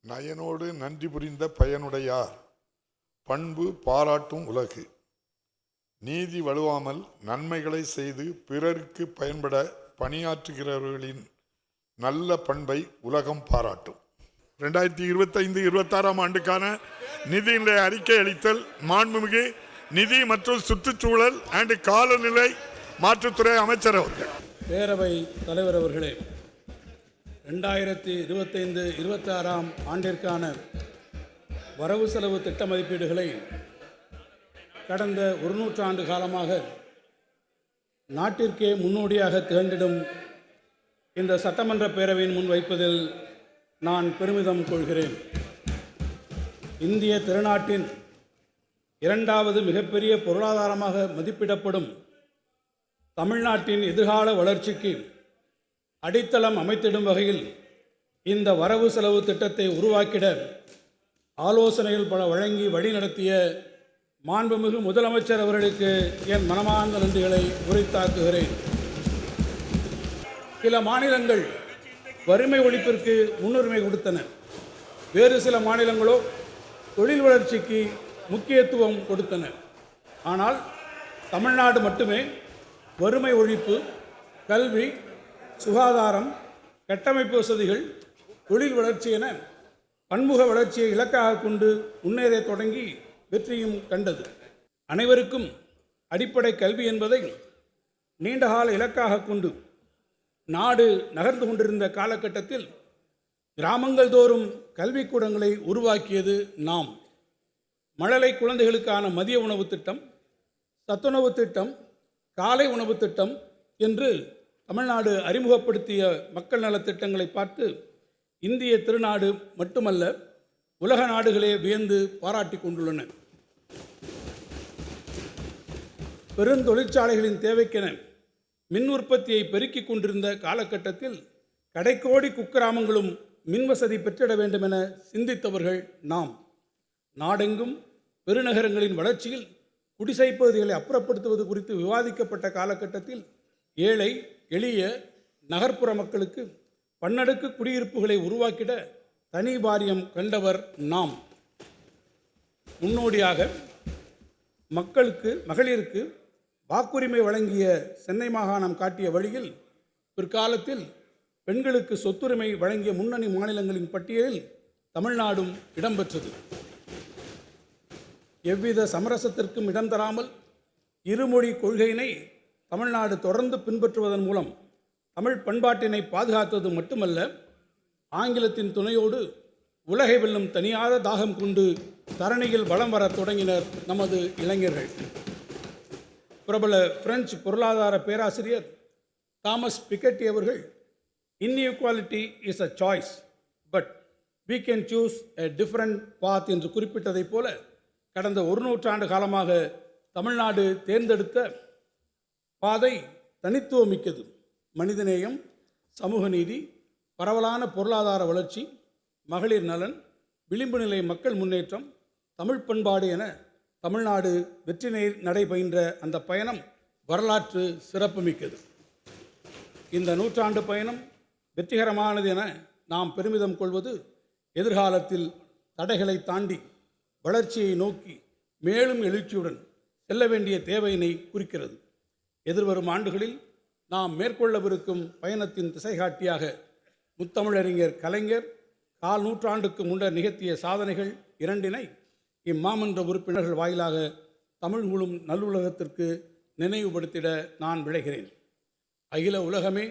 நயனோடு நன்றி புரிந்த பயனுடையார் பண்பு பாராட்டும் உலகு. நீதி வலுவாமல் நன்மைகளை செய்து பிறருக்கு பயன்பட பணியாற்றுகிறவர்களின் நல்ல பண்பை உலகம் பாராட்டும். 2025-26 ஆண்டுக்கான நிதிநிலை அறிக்கை அளித்தல் மாண்புமிகு நிதி மற்றும் சுற்றுச்சூழல் அண்ட் காலநிலை மாற்றுத்துறை அமைச்சர் அவர்கள். பேரவை தலைவர் அவர்களே, 2025-26 ஆண்டிற்கான வரவு செலவு திட்ட மதிப்பீடுகளை கடந்த 100 ஆண்டு காலமாக நாட்டிற்கே முன்னோடியாக திகழ்ந்திடும் இந்த சட்டமன்ற பேரவையின் முன் வைப்பதில் நான் பெருமிதம் கொள்கிறேன். இந்திய திருநாட்டின் இரண்டாவது மிகப்பெரிய பொருளாதாரமாக மதிப்பிடப்படும் தமிழ்நாட்டின் எதிர்கால வளர்ச்சிக்கு அடித்தளம் அமைத்திடும் வகையில் இந்த வரவு செலவு திட்டத்தை உருவாக்கிட ஆலோசனைகள் பல வழங்கி வழிநடத்திய மாண்புமிகு முதலமைச்சர் அவர்களுக்கு என் மனமார்ந்த நன்றிகளை உரித்தாக்குகிறேன். சில மாநிலங்கள் வறுமை ஒழிப்பிற்கு முன்னுரிமை கொடுத்தன. வேறு சில மாநிலங்களோ தொழில் வளர்ச்சிக்கு முக்கியத்துவம் கொடுத்தன. ஆனால் தமிழ்நாடு மட்டுமே வறுமை ஒழிப்பு, கல்வி, சுகாதாரம், கட்டமைப்பு வசதிகள், தொழில் வளர்ச்சி என பன்முக வளர்ச்சியை இலக்காக கொண்டு முன்னேற தொடங்கி வெற்றியும் கண்டது. அனைவருக்கும் அடிப்படை கல்வி என்பதை நீண்டகால இலக்காக கொண்டு நாடு நகர்ந்து கொண்டிருந்த காலகட்டத்தில் கிராமங்கள் தோறும் கல்விக்கூடங்களை உருவாக்கியது நாம். மழலை குழந்தைகளுக்கான மதிய உணவு திட்டம், சத்துணவு திட்டம், காலை உணவு திட்டம் என்று தமிழ்நாடு அறிமுகப்படுத்திய மக்கள் நலத்திட்டங்களை பார்த்து இந்திய திருநாடு மட்டுமல்ல உலக நாடுகளே வியந்து பாராட்டி கொண்டுள்ளன. பெருந்தொழிற்சாலைகளின் தேவைக்கென மின் உற்பத்தியை பெருக்கிக் கொண்டிருந்த காலகட்டத்தில் கடைக்கோடி குக்கிராமங்களும் மின்வசதி பெற்றிட வேண்டும் என சிந்தித்தவர்கள் நாம். நாடெங்கும் பெருநகரங்களின் வளர்ச்சியில் குடிசை பகுதிகளை அப்புறப்படுத்துவது குறித்து விவாதிக்கப்பட்ட காலகட்டத்தில் ஏழை எளிய நகர்ப்புற மக்களுக்கு பன்னடுக்கு குடியிருப்புகளை உருவாக்கிட தனி வாரியம் கண்டவர் நாம். முன்னோடியாக மகளிருக்கு வாக்குரிமை வழங்கிய சென்னை மாகாணம் காட்டிய வழியில் பிற்காலத்தில் பெண்களுக்கு சொத்துரிமை வழங்கிய முன்னணி மாநிலங்களின் பட்டியலில் தமிழ்நாடும் இடம்பெற்றது. எவ்வித சமரசத்திற்கும் இடம் தராமல் இருமொழி கொள்கையினை தமிழ்நாடு தொடர்ந்து பின்பற்றுவதன் மூலம் தமிழ் பண்பாட்டினை பாதுகாத்தது மட்டுமல்ல, ஆங்கிலத்தின் துணையோடு உலகை வெல்லும் தனியாத தாகம் கொண்டு தரணியில் வலம் வர தொடங்கினர் நமது இளைஞர்கள். பிரபல பிரெஞ்சு பொருளாதார பேராசிரியர் தாமஸ் பிக்கெட்டி அவர்கள் inequality is a choice but we can choose a different path என்று குறிப்பிட்டதைப் போல கடந்த 100 ஆண்டு காலமாக தமிழ்நாடு தேர்ந்தெடுத்த பாதை தனித்துவமிக்கது. மனிதநேயம், சமூக நீதி, பரவலான பொருளாதார வளர்ச்சி, மகளிர் நலன், விளிம்பு நிலை மக்கள் முன்னேற்றம், தமிழ் பண்பாடு என தமிழ்நாடு வெற்றி நடை பயின்ற அந்த பயணம் வரலாற்று சிறப்புமிக்கது. இந்த 100 ஆண்டு பயணம் வெற்றிகரமானது என நாம் பெருமிதம் கொள்வது எதிர்காலத்தில் தடைகளை தாண்டி வளர்ச்சியை நோக்கி மேலும் எழுச்சியுடன் செல்ல வேண்டிய தேவையினை குறிக்கிறது. எதிர்வரும் ஆண்டுகளில் நாம் மேற்கொள்ளவிருக்கும் பயணத்தின் திசைகாட்டியாக முத்தமிழறிஞர் கலைஞர் 4 நூற்றாண்டுக்கு முன்னர் நிகழ்த்திய சாதனைகள் 2 இம்மாமன்ற உறுப்பினர்கள் வாயிலாக தமிழ் முழும் நல்லுலகத்திற்கு நினைவுபடுத்திட நான் விளைகிறேன். அகில உலகமே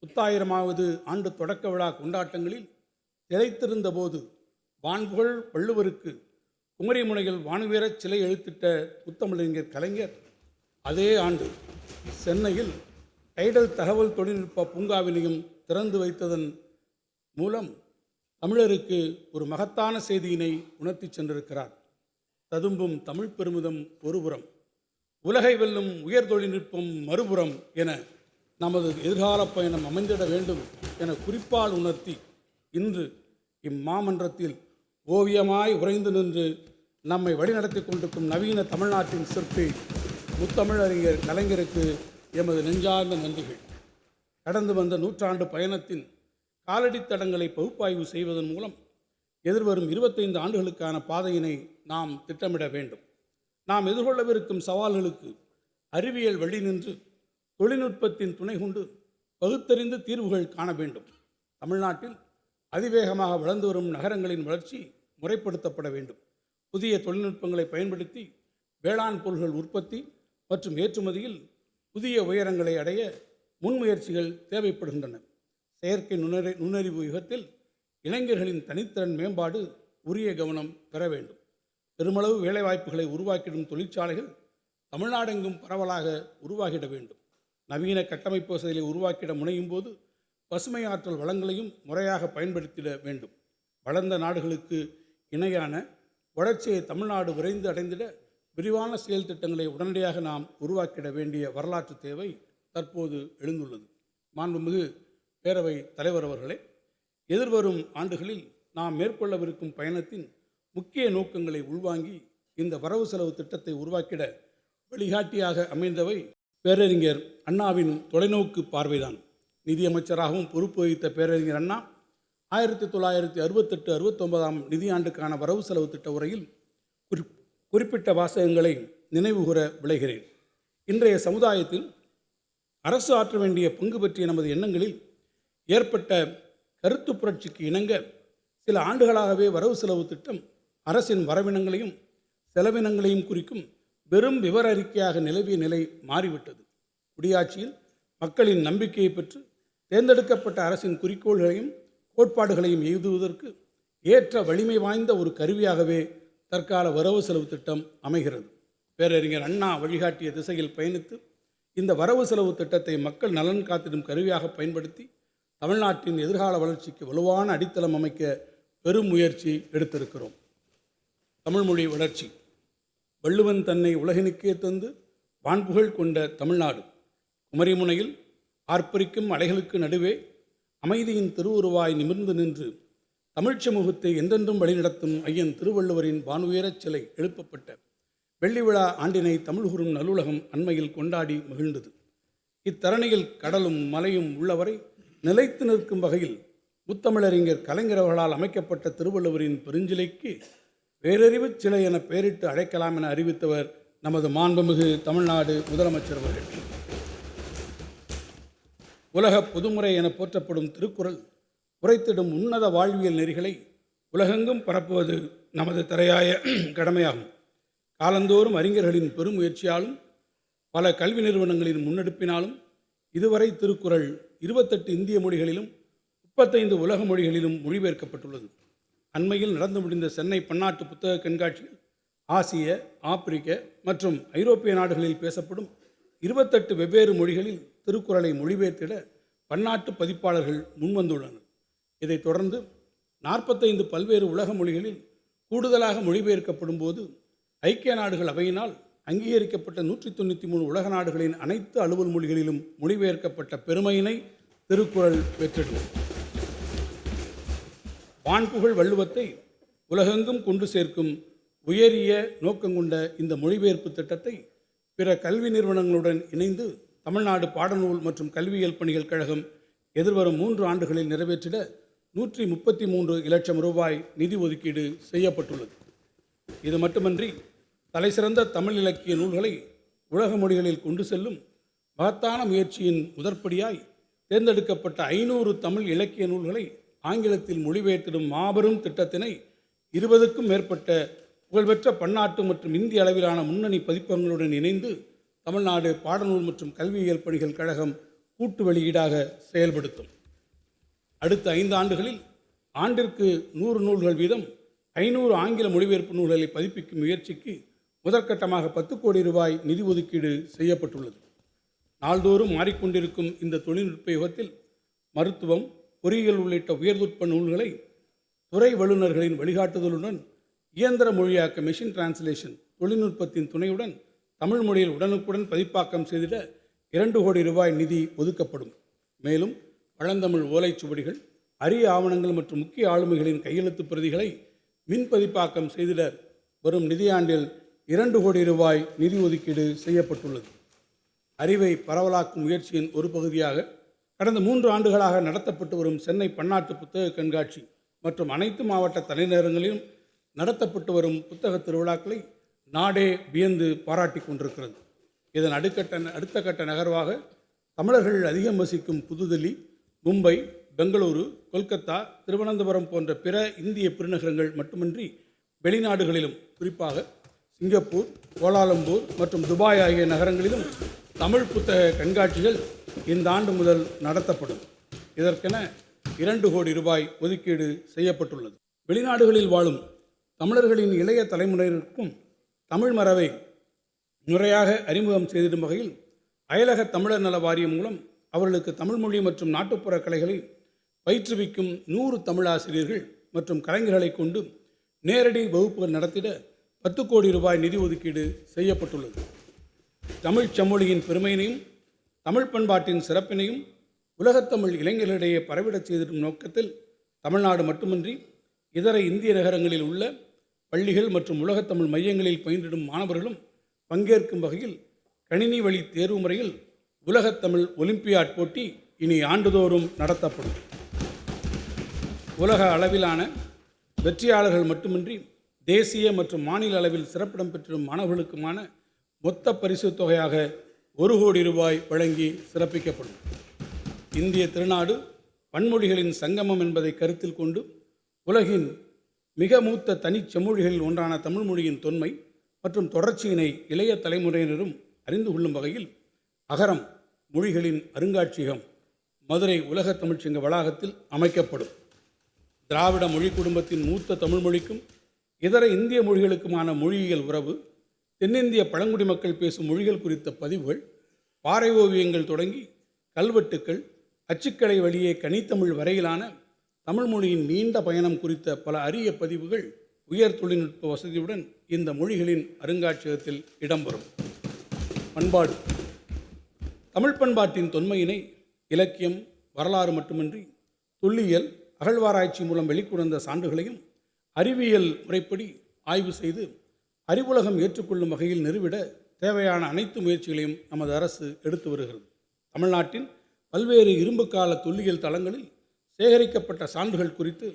1000வது ஆண்டு தொடக்க விழா கொண்டாட்டங்களில் திளைத்திருந்த போது வான்புகழ் வள்ளுவருக்கு குமரிமுனையில் வானுவீரச் சிலை எழுத்திட்ட முத்தமிழறிஞர் கலைஞர் அதே ஆண்டு சென்னையில் டைடல் தகவல் தொழில்நுட்ப பூங்காவினையும் திறந்து வைத்ததன் மூலம் தமிழருக்கு ஒரு மகத்தான செய்தியினை உணர்த்தி சென்றிருக்கிறார். ததும்பும் தமிழ் பெருமிதம் ஒருபுறம், உலகை வெல்லும் உயர் தொழில்நுட்பம் மறுபுறம் என நமது எதிர்கால பயணம் அமைந்திட வேண்டும் என குறிப்பால் உணர்த்தி இன்று இம்மாமன்றத்தில் ஓவியமாய் உறைந்து நின்று நம்மை வழிநடத்தி கொண்டிருக்கும் நவீன தமிழ்நாட்டின் சிற்பி முத்தமிழறிஞர் கலைஞருக்கு எமது நெஞ்சார்ந்த நன்றிகள். கடந்து வந்த 100 ஆண்டு பயணத்தின் காலடித்தடங்களை பகுப்பாய்வு செய்வதன் மூலம் எதிர்வரும் 25 ஆண்டுகளுக்கான பாதையினை நாம் திட்டமிட வேண்டும். நாம் எதிர்கொள்ளவிருக்கும் சவால்களுக்கு அறிவியல் வழி நின்று தொழில்நுட்பத்தின் துணை கொண்டு பகுத்தறிந்து தீர்வுகள் காண வேண்டும். தமிழ்நாட்டில் அதிவேகமாக வளர்ந்து வரும் நகரங்களின் வளர்ச்சி முறைப்படுத்தப்பட வேண்டும். புதிய தொழில்நுட்பங்களை பயன்படுத்தி வேளாண் பொருட்கள் உற்பத்தி மற்றும் ஏற்றுமதியில் புதிய உயரங்களை அடைய முன்முயற்சிகள் தேவைப்படுகின்றன. செயற்கை நுண்ணறிவு யுகத்தில் இளைஞர்களின் தனித்திறன் மேம்பாடு உரிய கவனம் பெற வேண்டும். பெருமளவு வேலைவாய்ப்புகளை உருவாக்கிடும் தொழிற்சாலைகள் தமிழ்நாடெங்கும் பரவலாக உருவாகிட வேண்டும். நவீன கட்டமைப்பு வசதிகளை உருவாக்கிட முனையும் போது பசுமை ஆற்றல் வளங்களையும் முறையாக பயன்படுத்திட வேண்டும். வளர்ந்த நாடுகளுக்கு இணையான வளர்ச்சியை தமிழ்நாடு விரைந்து அடைந்திட விரிவான செயல் திட்டங்களை உடனடியாக நாம் உருவாக்கிட வேண்டிய வரலாற்று தேவை தற்போது எழுந்துள்ளது. மாண்புமிகு பேரவை தலைவர் அவர்களே, எதிர்வரும் ஆண்டுகளில் நாம் மேற்கொள்ளவிருக்கும் பயணத்தின் முக்கிய நோக்கங்களை உள்வாங்கி இந்த வரவு செலவு திட்டத்தை உருவாக்கிட வழிகாட்டியாக அமைந்தவை பேரறிஞர் அண்ணாவின் தொலைநோக்கு பார்வைதான். நிதியமைச்சராகவும் பொறுப்பு வகித்த பேரறிஞர் அண்ணா 1968-69 நிதியாண்டுக்கான வரவு செலவு திட்ட உரையில் குறிப்பிட்ட வாசகங்களை நினைவுகூர விளைகிறேன். இன்றைய சமுதாயத்தில் அரசு ஆற்ற வேண்டிய பங்கு பற்றிய நமது எண்ணங்களில் ஏற்பட்ட கருத்து புரட்சிக்கு இணங்க சில ஆண்டுகளாகவே வரவு செலவு திட்டம் அரசின் வரவினங்களையும் செலவினங்களையும் குறிக்கும் வெறும் விவர அறிக்கையாக நிலவிய நிலை மாறிவிட்டது. குடியாட்சியில் மக்களின் நம்பிக்கையை பெற்று தேர்ந்தெடுக்கப்பட்ட அரசின் குறிக்கோள்களையும் கோட்பாடுகளையும் எய்துவதற்கு ஏற்ற வலிமை வாய்ந்த ஒரு கருவியாகவே தற்கால வரவு செலவு திட்டம் அமைகிறது. பேரறிஞர் அண்ணா வழிகாட்டிய திசையில் பயணித்து இந்த வரவு செலவு திட்டத்தை மக்கள் நலன் காத்திடும் கருவியாக பயன்படுத்தி தமிழ்நாட்டின் எதிர்கால வளர்ச்சிக்கு வலுவான அடித்தளம் அமைக்க பெரும் முயற்சி எடுத்திருக்கிறோம். தமிழ்மொழி வளர்ச்சி. வள்ளுவன் தன்னை உலகினுக்கே தந்து வான்புகழ் கொண்ட தமிழ்நாடு குமரிமுனையில் ஆர்ப்பரிக்கும் அலைகளுக்கு நடுவே அமைதியின் திருவுருவாய் நிமிர்ந்து நின்று தமிழ்ச் சமூகத்தை என்றென்றும் வழிநடத்தும் ஐயன் திருவள்ளுவரின் வானுயரச் சிலை எழுப்பப்பட்ட வெள்ளி விழா ஆண்டினை தமிழ்கூறும் நல்லுலகம் அண்மையில் கொண்டாடி மகிழ்ந்தது. இத்தரணியில் கடலும் மலையும் உள்ளவரை நிலைத்து நிற்கும் வகையில் முத்தமிழறிஞர் கலைஞர் அவர்களால் அமைக்கப்பட்ட திருவள்ளுவரின் பெருஞ்சிலைக்கு பேரறிவுச் சிலை என பெயரிட்டு அழைக்கலாம் என அறிவித்தவர் நமது மாண்புமிகு தமிழ்நாடு முதலமைச்சர் அவர்கள். உலக பொதுமுறை என போற்றப்படும் திருக்குறள் உரைத்திடும் உன்னத வாழ்வியல் நெறிகளை உலகெங்கும் பரப்புவது நமது தலையாய கடமையாகும். காலந்தோறும் அறிஞர்களின் பெருமுயற்சியாலும் பல கல்வி நிறுவனங்களின் முன்னெடுப்பினாலும் இதுவரை திருக்குறள் 28 இந்திய மொழிகளிலும் 35 உலக மொழிகளிலும் மொழிபெயர்க்கப்பட்டுள்ளது. அண்மையில் நடந்து முடிந்த சென்னை பன்னாட்டு புத்தக கண்காட்சியில் ஆசிய, ஆப்பிரிக்க மற்றும் ஐரோப்பிய நாடுகளில் பேசப்படும் 28 வெவ்வேறு மொழிகளில் திருக்குறளை மொழிபெயர்த்திட பன்னாட்டு பதிப்பாளர்கள் முன்வந்துள்ளனர். இதைத் தொடர்ந்து 45 பல்வேறு உலக மொழிகளில் கூடுதலாக மொழிபெயர்க்கப்படும் போது ஐக்கிய நாடுகள் அவையினால் அங்கீகரிக்கப்பட்ட 193 உலக நாடுகளின் அனைத்து அலுவல் மொழிகளிலும் மொழிபெயர்க்கப்பட்ட பெருமையினை திருக்குறள் பெற்றிடும். வான்புகழ் வள்ளுவத்தை உலகெங்கும் கொண்டு சேர்க்கும் உயரிய நோக்கங்கொண்ட இந்த மொழிபெயர்ப்பு திட்டத்தை பிற கல்வி நிறுவனங்களுடன் இணைந்து தமிழ்நாடு பாடநூல் மற்றும் கல்வியியல் பணிகள் கழகம் எதிர்வரும் 3 ஆண்டுகளில் நிறைவேற்றிட 133 லட்சம் ரூபாய் நிதி ஒதுக்கீடு செய்யப்பட்டுள்ளது. இது மட்டுமன்றி தலைசிறந்த தமிழ் இலக்கிய நூல்களை உலக மொழிகளில் கொண்டு செல்லும் மகத்தான முயற்சியின் முதற்படியாய் தேர்ந்தெடுக்கப்பட்ட 500 தமிழ் இலக்கிய நூல்களை ஆங்கிலத்தில் மொழிபெயர்த்திடும் மாபெரும் திட்டத்தினை 20க்கும் மேற்பட்ட புகழ்பெற்ற பன்னாட்டு மற்றும் இந்திய அளவிலான முன்னணி பதிப்பகங்களுடன் இணைந்து தமிழ்நாடு பாடநூல் மற்றும் கல்வியியல் பணிகள் கழகம் கூட்டு வெளியீடாக செயல்படுத்தும். அடுத்த 5 ஆண்டுகளில் ஆண்டிற்கு 100 நூல்கள் வீதம் 500 ஆங்கில மொழிபெயர்ப்பு நூல்களை பதிப்பிக்கும் முயற்சிக்கு முதற்கட்டமாக 10 கோடி ரூபாய் நிதி ஒதுக்கீடு செய்யப்பட்டுள்ளது. நாள்தோறும் மாறிக்கொண்டிருக்கும் இந்த தொழில்நுட்ப யுகத்தில் மருத்துவம், பொறியியல் உள்ளிட்ட உயர்நுட்ப நூல்களை துறை வல்லுநர்களின் வழிகாட்டுதலுடன் இயந்திர மொழியாக்க மெஷின் டிரான்ஸ்லேஷன் தொழில்நுட்பத்தின் துணையுடன் தமிழ் மொழியில் உடனுக்குடன் பதிப்பாக்கம் செய்திட 2 கோடி ரூபாய் நிதி ஒதுக்கப்படும். மேலும் பழந்தமிழ் ஓலைச்சுவடிகள், அரிய ஆவணங்கள் மற்றும் முக்கிய ஆளுமைகளின் கையெழுத்து பிரதிகளை மின் பதிப்பாக்கம் செய்திட வரும் நிதியாண்டில் 2 கோடி ரூபாய் நிதி ஒதுக்கீடு செய்யப்பட்டுள்ளது. அறிவை பரவலாக்கும் முயற்சியின் ஒரு பகுதியாக கடந்த 3 ஆண்டுகளாக நடத்தப்பட்டு வரும் சென்னை பன்னாட்டு புத்தக கண்காட்சி மற்றும் அனைத்து மாவட்ட தலைநகரங்களிலும் நடத்தப்பட்டு வரும் புத்தக திருவிழாக்களை நாடே வியந்து பாராட்டி கொண்டிருக்கிறது. இதன் அடுத்த கட்ட நகர்வாக தமிழர்கள் அதிகம் வசிக்கும் புதுதில்லி, மும்பை, பெங்களூரு, கொல்கத்தா, திருவனந்தபுரம் போன்ற பிற இந்திய பெருநகரங்கள் மட்டுமின்றி வெளிநாடுகளிலும், குறிப்பாக சிங்கப்பூர், கோலாலம்பூர் மற்றும் துபாய் ஆகிய நகரங்களிலும் தமிழ் புத்தக கண்காட்சிகள் இந்த ஆண்டு முதல் நடத்தப்படும். இதற்கென 2 கோடி ரூபாய் ஒதுக்கீடு செய்யப்பட்டுள்ளது. வெளிநாடுகளில் வாழும் தமிழர்களின் இளைய தலைமுறையினருக்கும் தமிழ் மரபை முறையாக அறிமுகம் செய்திடும் வகையில் அயலக தமிழர் நல வாரியம் மூலம் அவர்களுக்கு தமிழ் மொழி மற்றும் நாட்டுப்புற கலைகளை பயிற்றுவிக்கும் 100 தமிழாசிரியர்கள் மற்றும் கலைஞர்களை கொண்டு நேரடி வகுப்புகள் நடத்திட 10 கோடி ரூபாய் நிதி ஒதுக்கீடு செய்யப்பட்டுள்ளது. தமிழ் செம்மொழியின் பெருமையினையும் தமிழ் பண்பாட்டின் சிறப்பினையும் உலகத்தமிழ் இளைஞர்களிடையே பரவிடச் செய்திடும் நோக்கத்தில் தமிழ்நாடு மட்டுமின்றி இதர இந்திய நகரங்களில் உள்ள பள்ளிகள் மற்றும் உலகத்தமிழ் மையங்களில் பயின்றிடும் மாணவர்களும் பங்கேற்கும் வகையில் கணினி வழி தேர்வு முறையில் உலகத்தமிழ் ஒலிம்பியாட் போட்டி இனி ஆண்டுதோறும் நடத்தப்படும். உலக அளவிலான வெற்றியாளர்கள் மட்டுமின்றி தேசிய மற்றும் மாநில அளவில் சிறப்பிடம் பெற்றிடும் மாணவர்களுக்குமான மொத்த பரிசு தொகையாக 1 கோடி ரூபாய் வழங்கி சிறப்பிக்கப்படும். இந்திய திருநாடு பன்மொழிகளின் சங்கமம் என்பதை கருத்தில் கொண்டு உலகின் மிக மூத்த தனிச் செம்மொழிகளில் ஒன்றான தமிழ் மொழியின் தொன்மை மற்றும் தொடர்ச்சியினை இளைய தலைமுறையினரும் அறிந்து கொள்ளும் வகையில் அகரம் மொழிகளின் அருங்காட்சியகம் மதுரை உலக தமிழ்ச்சங்க வளாகத்தில் அமைக்கப்படும். திராவிட மொழி குடும்பத்தின் மூத்த தமிழ் மொழிக்கும் இதர இந்திய மொழிகளுக்குமான மொழியியல் உறவு, தென்னிந்திய பழங்குடி மக்கள் பேசும் மொழிகள் குறித்த பதிவுகள், பாறை ஓவியங்கள் தொடங்கி கல்வெட்டுக்கள், அச்சுக்கலை வழியே கனித்தமிழ் வரையிலான தமிழ் மொழியின் நீண்ட பயணம் குறித்த பல அரிய பதிவுகள் உயர் தொழில்நுட்ப வசதியுடன் இந்த மொழிகளின் அருங்காட்சியகத்தில் இடம்பெறும். பண்பாடு. தமிழ் பண்பாட்டின் தொன்மையினை இலக்கியம், வரலாறு மட்டுமின்றி தொல்லியல், அகழ்வாராய்ச்சி மூலம் வெளிக்கொணர்ந்த சான்றுகளையும் அறிவியல் முறைப்படி ஆய்வு செய்து அறிவுலகம் ஏற்றுக்கொள்ளும் வகையில் நிறுவிட தேவையான அனைத்து முயற்சிகளையும் நமது அரசு எடுத்து வருகிறது. தமிழ்நாட்டின் பல்வேறு இரும்பு கால தொல்லியல் தளங்களில் சேகரிக்கப்பட்ட சான்றுகள் குறித்து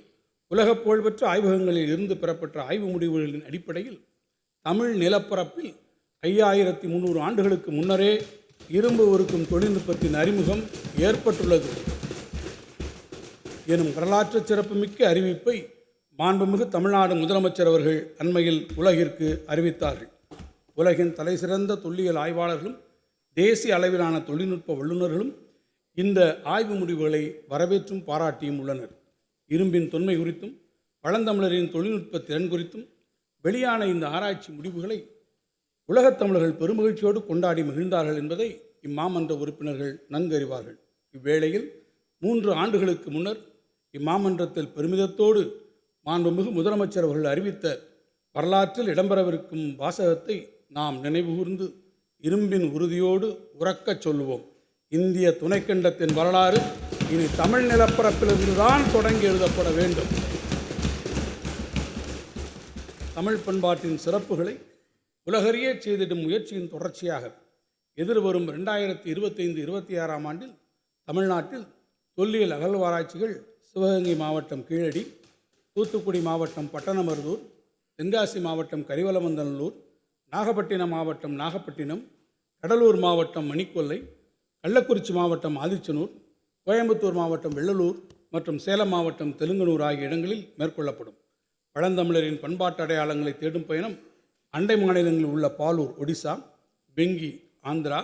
உலகப் புகழ்பெற்ற ஆய்வகங்களில் இருந்து பெறப்பட்ட ஆய்வு முடிவுகளின் அடிப்படையில் தமிழ் நிலப்பரப்பில் 5300 ஆண்டுகளுக்கு முன்னரே இரும்பு உருக்கும் தொழில்நுட்பத்தின் அறிமுகம் ஏற்பட்டுள்ளது எனும் வரலாற்று சிறப்புமிக்க அறிவிப்பை மாண்புமிகு தமிழ்நாடு முதலமைச்சர் அவர்கள் அண்மையில் உலகிற்கு அறிவித்தார்கள். உலகின் தலைசிறந்த தொல்லியல் ஆய்வாளர்களும் தேசிய அளவிலான தொழில்நுட்ப வல்லுநர்களும் இந்த ஆய்வு முடிவுகளை வரவேற்றும் பாராட்டியும் உள்ளனர். இரும்பின் தொன்மை குறித்தும் பழந்தமிழரின் தொழில்நுட்ப திறன் குறித்தும் வெளியான இந்த ஆராய்ச்சி முடிவுகளை உலகத் தமிழர்கள் பெருமகிழ்ச்சியோடு கொண்டாடி மகிழ்ந்தார்கள் என்பதை இம்மாமன்ற உறுப்பினர்கள் நன்கு அறிவார்கள். இவ்வேளையில் 3 ஆண்டுகளுக்கு முன்னர் இம்மாமன்றத்தில் பெருமிதத்தோடு மாண்புமிகு முதலமைச்சர் அவர்கள் அறிவித்த வரலாற்றில் இடம்பெறவிருக்கும் வாசகத்தை நாம் நினைவுகூர்ந்து இரும்பின் உறுதியோடு உறக்கச் சொல்லுவோம். இந்திய துணைக்கண்டத்தின் வரலாறு இனி தமிழ் நிலப்பரப்பிலிருந்துதான் தொடங்கி எழுதப்பட வேண்டும். தமிழ் பண்பாட்டின் சிறப்புகளை உலகறிய செய்திடும் முயற்சியின் தொடர்ச்சியாக எதிர்வரும் 2025-26 ஆண்டில் தமிழ்நாட்டில் தொல்லியல் அகழ்வாராய்ச்சிகள் சிவகங்கை மாவட்டம் கீழடி, தூத்துக்குடி மாவட்டம் பட்டணமருதூர், தென்காசி மாவட்டம் கரிவலவந்தநல்லூர், நாகப்பட்டினம் மாவட்டம் நாகப்பட்டினம், கடலூர் மாவட்டம் மணிக்கொல்லை, கள்ளக்குறிச்சி மாவட்டம் ஆதிச்சனூர், கோயம்புத்தூர் மாவட்டம் வெள்ளலூர் மற்றும் சேலம் மாவட்டம் தெலுங்கனூர் ஆகிய இடங்களில் மேற்கொள்ளப்படும். பழந்தமிழரின் பண்பாட்டு அடையாளங்களை தேடும் பயணம் அண்டை மாநிலங்களில் உள்ள பாலூர் ஒடிசா, பெங்கி ஆந்திரா,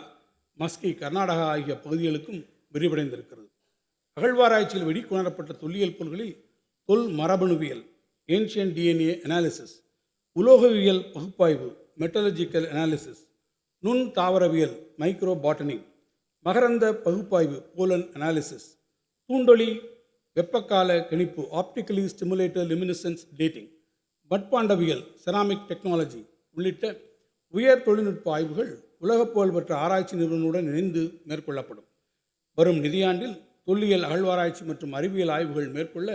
மஸ்கி கர்நாடகா ஆகிய பகுதிகளுக்கும் விரிவடைந்திருக்கிறது. அகழ்வாராய்ச்சியில் வெளிக்கொணரப்பட்ட தொல்லியல் பொருள்களில் தொல் மரபணுவியல் ஏன்ஷியன் டிஎன்ஏ அனாலிசிஸ், உலோகவியல் பகுப்பாய்வு மெட்டலர்ஜிக்கல் அனாலிசிஸ், நுண் தாவரவியல் மைக்ரோ பாட்டனி, மகரந்த பகுப்பாய்வு போலன் அனாலிசிஸ், தூண்டொலி வெப்பக்கால கணிப்பு ஆப்டிக்கலி ஸ்டிமுலேட்டர் லுமினிசன்ஸ் டேட்டிங், மட்பாண்டவியல் செராமிக் டெக்னாலஜி உள்ளிட்ட உயர் தொழில்நுட்ப ஆய்வுகள் உலகப் புகழ்பெற்ற ஆராய்ச்சி நிறுவனங்களுடன் இணைந்து மேற்கொள்ளப்படும். வரும் நிதியாண்டில் தொல்லியல் அகழ்வாராய்ச்சி மற்றும் அறிவியல் ஆய்வுகள் மேற்கொள்ள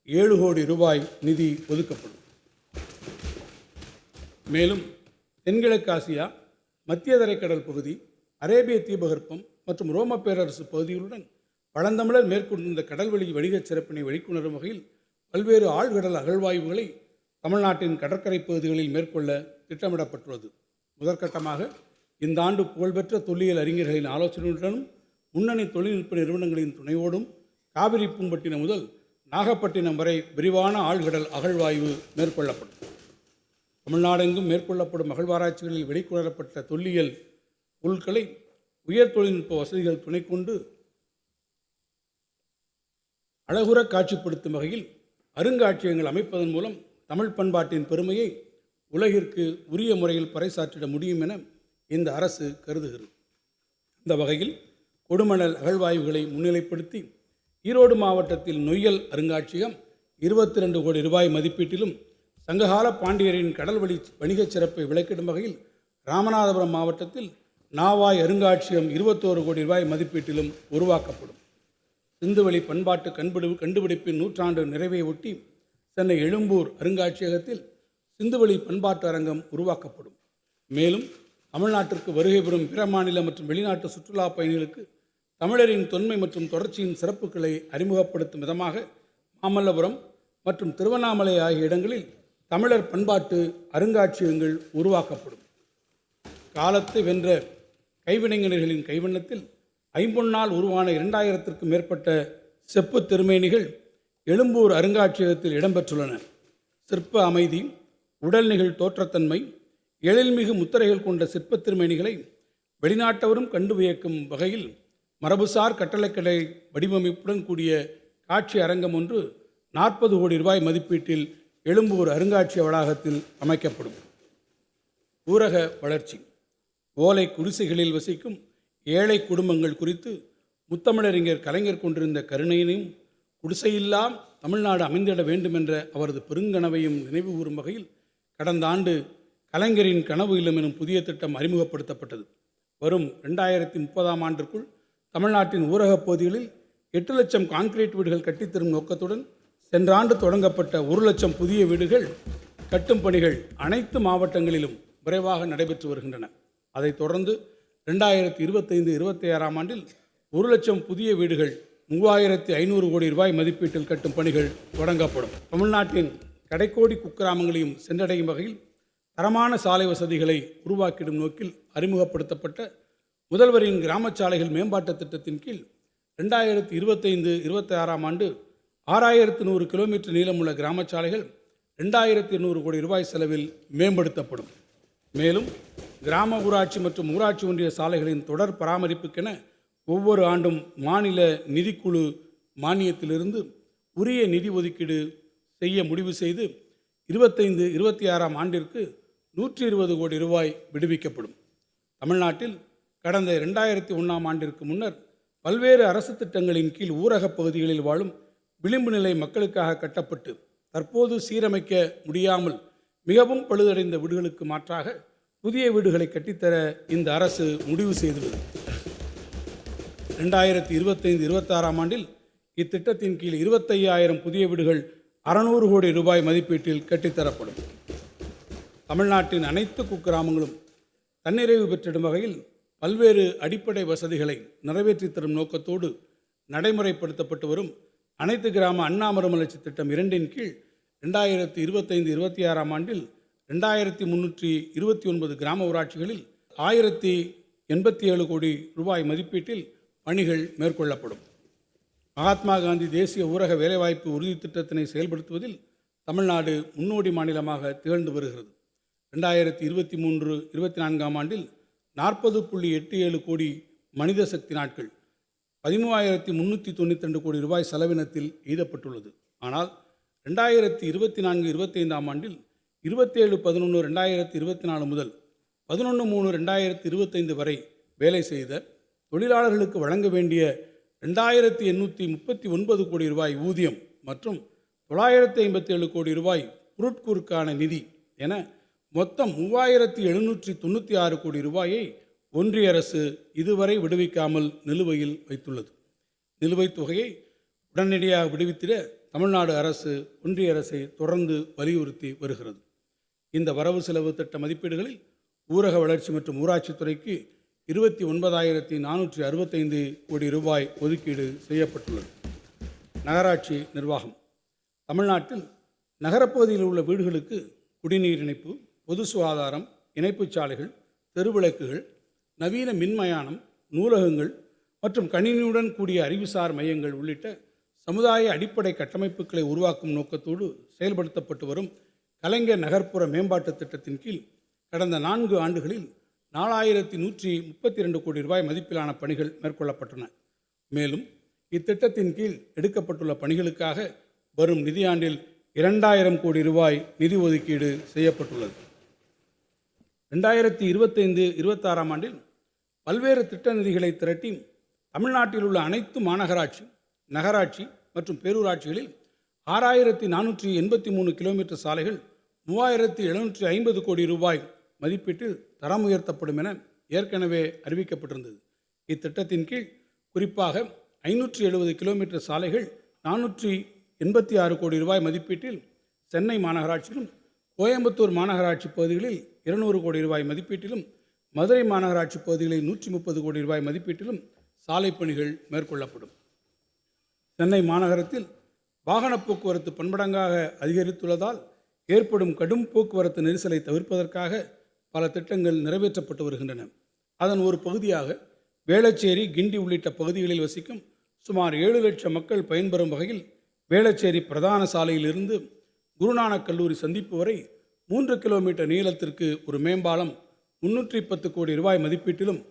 7 கோடி ரூபாய் நிதி ஒதுக்கப்படும். மேலும் தென்கிழக்கு ஆசியா, மத்திய தரைக்கடல் பகுதி, அரேபிய தீபகற்பம் மற்றும் ரோம பேரரசு பகுதிகளுடன் பழந்தமிழர் மேற்கொண்டிருந்த கடல்வழி வணிகச் சிறப்பினை வெளிக்கொணரும் வகையில் பல்வேறு ஆழ்கடல் அகழ்வாய்வுகளை தமிழ்நாட்டின் கடற்கரை பகுதிகளில் மேற்கொள்ள திட்டமிடப்பட்டுள்ளது. முதற்கட்டமாக இந்த ஆண்டு புகழ்பெற்ற தொல்லியல் அறிஞர்களின் ஆலோசனையுடனும் முன்னணி தொழில்நுட்ப நிறுவனங்களின் துணையோடும் காவிரி பூம்பட்டினம் முதல் நாகப்பட்டினம் வரை விரிவான ஆழ்கடல் அகழ்வாய்வு மேற்கொள்ளப்படும். தமிழ்நாடெங்கும் மேற்கொள்ளப்படும் அகழ்வாராய்ச்சிகளில் வெளிக்கொணரப்பட்ட தொல்லியல் பொருட்களை உயர் தொழில்நுட்ப வசதிகள் துணை கொண்டு அழகுற காட்சிப்படுத்தும் வகையில் அருங்காட்சியகங்கள் அமைப்பதன் மூலம் தமிழ் பண்பாட்டின் பெருமையை உலகிற்கு உரிய முறையில் பறைசாற்றிட முடியும் என இந்த அரசு கருதுகிறது. இந்த வகையில் கொடுமணல் அகழ்வாய்வுகளை முன்னிலைப்படுத்தி ஈரோடு மாவட்டத்தில் நொய்யல் அருங்காட்சியகம் 22 கோடி ரூபாய் மதிப்பீட்டிலும், சங்ககால பாண்டியரின் கடல்வழி வணிகச் சிறப்பை விளக்கிடும் வகையில் ராமநாதபுரம் மாவட்டத்தில் நாவாய் அருங்காட்சியகம் 21 கோடி ரூபாய் மதிப்பீட்டிலும் உருவாக்கப்படும். சிந்துவெளி பண்பாட்டு கண்டுபிடிப்பின் நூற்றாண்டு நிறைவை ஒட்டி சென்னை எழும்பூர் அருங்காட்சியகத்தில் சிந்துவெளி பண்பாட்டு அரங்கம் உருவாக்கப்படும். மேலும் தமிழ்நாட்டிற்கு வருகை பெறும் பிற மாநில மற்றும் வெளிநாட்டு சுற்றுலா பயணிகளுக்கு தமிழரின் தொன்மை மற்றும் தொடர்ச்சியின் சிறப்புகளை அறிமுகப்படுத்தும் விதமாக மாமல்லபுரம் மற்றும் திருவண்ணாமலை ஆகிய இடங்களில் தமிழர் பண்பாட்டு அருங்காட்சியகங்கள் உருவாக்கப்படும். காலத்தை வென்ற கைவினைஞர்களின் கைவண்ணத்தில் ஐம்பொன்னால் உருவான 2000க்கும் மேற்பட்ட செப்பு திருமேனிகள் எழும்பூர் அருங்காட்சியகத்தில் இடம்பெற்றுள்ளன. சிற்ப அமைதி, உடல்நிகழ் தோற்றத்தன்மை, எழில்மிகு முத்திரைகள் கொண்ட சிற்ப திருமேனிகளை வெளிநாட்டவரும் கண்டு வியக்கும் வகையில் மரபுசார் கட்டளைக்கலை வடிவமைப்புடன் கூடிய காட்சி அரங்கம் ஒன்று 40 கோடி ரூபாய் மதிப்பீட்டில் எழும்பூர் அருங்காட்சியக வளாகத்தில் அமைக்கப்படும். ஊரக வளர்ச்சி. ஓலை குடிசைகளில் வசிக்கும் ஏழை குடும்பங்கள் குறித்து முத்தமிழறிஞர் கலைஞர் கொண்டிருந்த கருணையினையும் குடிசையில்லா தமிழ்நாடு அமைந்திட வேண்டுமென்ற அவரது பெருங்கனவையும் நினைவு கூறும் வகையில் கடந்த ஆண்டு கலைஞரின் கனவு இல்லம் எனும் புதிய திட்டம் அறிமுகப்படுத்தப்பட்டது. வரும் 2030ஆம் ஆண்டிற்குள் தமிழ்நாட்டின் ஊரகப் பகுதிகளில் 8 லட்சம் கான்கிரீட் வீடுகள் கட்டித்தரும் நோக்கத்துடன் சென்ற ஆண்டு தொடங்கப்பட்ட 1 லட்சம் புதிய வீடுகள் கட்டும் பணிகள் அனைத்து மாவட்டங்களிலும் விரைவாக நடைபெற்று வருகின்றன. அதைத் தொடர்ந்து 2025-26ஆம் ஆண்டில் 1 லட்சம் புதிய வீடுகள் 3500 கோடி ரூபாய் மதிப்பீட்டில் கட்டும் பணிகள் தொடங்கப்படும். தமிழ்நாட்டின் கடைக்கோடி குக்கிராமங்களையும் சென்றடையும் வகையில் தரமான சாலை வசதிகளை உருவாக்கிடும் நோக்கில் அறிமுகப்படுத்தப்பட்ட முதல்வரின் கிராம சாலைகள் மேம்பாட்டுத் திட்டத்தின் கீழ் 2025-26ஆம் ஆண்டு 6100 கிலோமீட்டர் நீளமுள்ள கிராம சாலைகள் 2200 கோடி ரூபாய் செலவில் மேம்படுத்தப்படும். மேலும் கிராம ஊராட்சி மற்றும் ஊராட்சி ஒன்றிய சாலைகளின் தொடர் பராமரிப்புக்கென ஒவ்வொரு ஆண்டும் மாநில நிதிக்குழு மானியத்திலிருந்து உரிய நிதி ஒதுக்கீடு செய்ய முடிவு செய்து 25-26ஆம் ஆண்டிற்கு 120 கோடி ரூபாய் விடுவிக்கப்படும். தமிழ்நாட்டில் கடந்த 2001ஆம் ஆண்டிற்கு முன்னர் பல்வேறு அரசு திட்டங்களின் கீழ் ஊரகப் பகுதிகளில் வாழும் விளிம்பு நிலை மக்களுக்காக கட்டப்பட்டு தற்போது சீரமைக்க முடியாமல் மிகவும் பழுதடைந்த வீடுகளுக்கு மாற்றாக புதிய வீடுகளை கட்டித்தர இந்த அரசு முடிவு செய்துள்ளது. 2025-26ஆம் ஆண்டில் இத்திட்டத்தின் கீழ் 25,000 புதிய வீடுகள் 600 கோடி ரூபாய் மதிப்பீட்டில் கட்டித்தரப்படும். தமிழ்நாட்டின் அனைத்து குக்கிராமங்களும் தன்னிறைவு பெற்றிடும் வகையில் பல்வேறு அடிப்படை வசதிகளை நிறைவேற்றி தரும் நோக்கத்தோடு நடைமுறைப்படுத்தப்பட்டு வரும் அனைத்து கிராம அண்ணா மறுமலர்ச்சி திட்டம் 2இன் கீழ் 2025-26ஆம் ஆண்டில் 2329 கிராம ஊராட்சிகளில் 1087 கோடி ரூபாய் மதிப்பீட்டில் பணிகள் மேற்கொள்ளப்படும். மகாத்மா காந்தி தேசிய ஊரக வேலைவாய்ப்பு உறுதி திட்டத்தினை செயல்படுத்துவதில் தமிழ்நாடு முன்னோடி மாநிலமாக திகழ்ந்து வருகிறது. 2023-24ஆம் ஆண்டில் 40.87 கோடி மனித சக்தி நாட்கள் 13,392 கோடி ரூபாய் செலவினத்தில் எய்தப்பட்டுள்ளது. ஆனால் 2024-25ஆம் ஆண்டில் 27/11/2024 முதல் 11/3/2025 வரை வேலை செய்த தொழிலாளர்களுக்கு வழங்க வேண்டிய 2,839 கோடி ரூபாய் ஊதியம் மற்றும் 957 கோடி ரூபாய் பொருட்கூறுக்கான நிதி என மொத்தம் 3,796 கோடி ரூபாயை ஒன்றிய அரசு இதுவரை விடுவிக்காமல் நிலுவையில் வைத்துள்ளது. நிலுவைத் தொகையை உடனடியாக விடுவித்திட தமிழ்நாடு அரசு ஒன்றிய அரசை தொடர்ந்து வலியுறுத்தி வருகிறது. இந்த வரவு செலவு திட்ட மதிப்பீடுகளில் ஊரக வளர்ச்சி மற்றும் ஊராட்சித்துறைக்கு 29,465 கோடி ரூபாய் ஒதுக்கீடு செய்யப்பட்டுள்ளது. நகராட்சி நிர்வாகம். தமிழ்நாட்டில் நகரப்பகுதியில் உள்ள வீடுகளுக்கு குடிநீர் இணைப்பு, பொது சுகாதாரம், இணைப்புச் சாலைகள், தெருவிளக்குகள், நவீன மின்மயானம், நூலகங்கள் மற்றும் கணினியுடன் கூடிய அறிவுசார் மையங்கள் உள்ளிட்ட சமுதாய அடிப்படை கட்டமைப்புகளை உருவாக்கும் நோக்கத்தோடு செயல்படுத்தப்பட்டு வரும் கலைஞர் நகர்ப்புற மேம்பாட்டுத் திட்டத்தின் கீழ் கடந்த 4 ஆண்டுகளில் 4132 கோடி ரூபாய் மதிப்பிலான பணிகள் மேற்கொள்ளப்பட்டன. மேலும் இத்திட்டத்தின் கீழ் எடுக்கப்பட்டுள்ள பணிகளுக்காக வரும் நிதியாண்டில் 2000 கோடி ரூபாய் நிதி ஒதுக்கீடு செய்யப்பட்டுள்ளது. 2025-26 ஆண்டில் பல்வேறு திட்ட நிதிகளை திரட்டி தமிழ்நாட்டில் உள்ள அனைத்து மாநகராட்சி, நகராட்சி மற்றும் பேரூராட்சிகளில் 6483 கிலோமீட்டர் சாலைகள் 3750 கோடி ரூபாய் மதிப்பீட்டில் தரம் உயர்த்தப்படும் என ஏற்கனவே அறிவிக்கப்பட்டிருந்தது. இத்திட்டத்தின் கீழ் குறிப்பாக 570 கிலோமீட்டர் சாலைகள் 486 கோடி ரூபாய் மதிப்பீட்டில் சென்னை மாநகராட்சியிலும், கோயம்புத்தூர் மாநகராட்சி பகுதிகளில் 200 கோடி ரூபாய் மதிப்பீட்டிலும், மதுரை மாநகராட்சி பகுதிகளில் 130 கோடி ரூபாய் மதிப்பீட்டிலும் சாலை பணிகள் மேற்கொள்ளப்படும். சென்னை மாநகரத்தில் வாகன போக்குவரத்து பன்மடங்காக அதிகரித்துள்ளதால் ஏற்படும் கடும் போக்குவரத்து நெரிசலை தவிர்ப்பதற்காக பல திட்டங்கள் நிறைவேற்றப்பட்டு வருகின்றன. அதன் ஒரு பகுதியாக வேளச்சேரி, கிண்டி உள்ளிட்ட பகுதிகளில் வசிக்கும் சுமார் 7 லட்சம் மக்கள் பயன்பெறும் வகையில் வேளச்சேரி பிரதான சாலையிலிருந்து குருநானக் கல்லூரி சந்திப்பு வரை 3 கிலோமீட்டர் நீளத்திற்கு ஒரு மேம்பாலம் 310 கோடி ரூபாய் மதிப்பீட்டிலும்,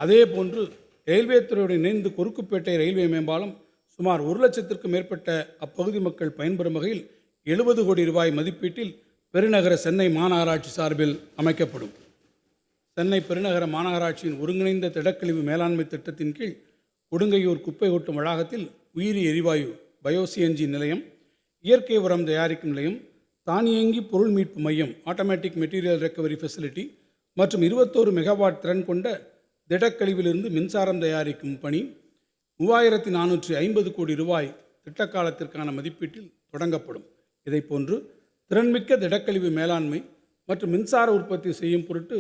அதேபோன்று ரயில்வே துறையுடன் இணைந்து கொருக்குப்பேட்டை ரயில்வே மேம்பாலம் சுமார் 1 லட்சத்திற்கும் மேற்பட்ட அப்பகுதி மக்கள் பயன்பெறும் வகையில் 70 கோடி ரூபாய் மதிப்பீட்டில் பெருநகர சென்னை மாநகராட்சி சார்பில் அமைக்கப்படும். சென்னை பெருநகர மாநகராட்சியின் ஒருங்கிணைந்த திடக்கழிவு மேலாண்மை திட்டத்தின் கீழ் கொடுங்கையூர் குப்பை கொட்டும் வளாகத்தில் உயிரி எரிவாயு பயோசிஎன்ஜி நிலையம், இயற்கை உரம் தயாரிக்கும் நிலையம், தானியங்கி பொருள் மீட்பு மையம் ஆட்டோமேட்டிக் மெட்டீரியல் ரெக்கவரி ஃபெசிலிட்டி மற்றும் 21 மெகாவாட் திறன் கொண்ட திடக்கழிவிலிருந்து மின்சாரம் தயாரிக்கும் பணி 3450 கோடி ரூபாய் திட்டக்காலத்திற்கான மதிப்பீட்டில் தொடங்கப்படும். இதைப்போன்று திறன்மிக்க திடக்கழிவு மேலாண்மை மற்றும் மின்சார உற்பத்தி செய்யும் பொருட்டு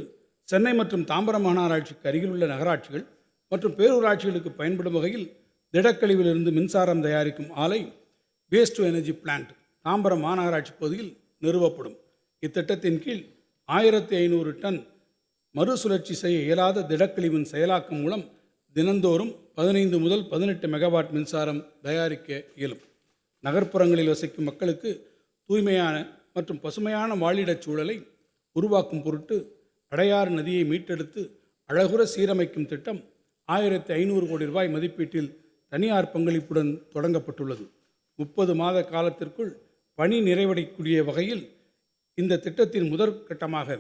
சென்னை மற்றும் தாம்பரம் மாநகராட்சிக்கு அருகிலுள்ள நகராட்சிகள் மற்றும் பேரூராட்சிகளுக்கு பயன்படும் வகையில் திடக்கழிவிலிருந்து மின்சாரம் தயாரிக்கும் ஆலை waste to energy plant Tambaram மாநகராட்சி பகுதியில் நிறுவப்படும். இத்திட்டத்தின் கீழ் 1500 டன் மறுசுழற்சி செய்ய இயலாத திடக்கழிவின் செயலாக்கம் மூலம் தினந்தோறும் 15 முதல் 18 மெகாவாட் மின்சாரம் தயாரிக்க இயலும். நகர்ப்புறங்களில் வசிக்கும் மக்களுக்கு தூய்மையான மற்றும் பசுமையான வாழிடச் சூழலை உருவாக்கும் பொருட்டு அடையாறு நதியை மீட்டெடுத்து அழகுற சீரமைக்கும் திட்டம் 1500 கோடி ரூபாய் மதிப்பீட்டில் தனியார் பங்களிப்புடன் தொடங்கப்பட்டுள்ளது. 30 மாத காலத்திற்குள் பணி நிறைவடையக்கூடிய வகையில் இந்த திட்டத்தின் முதற்கட்டமாக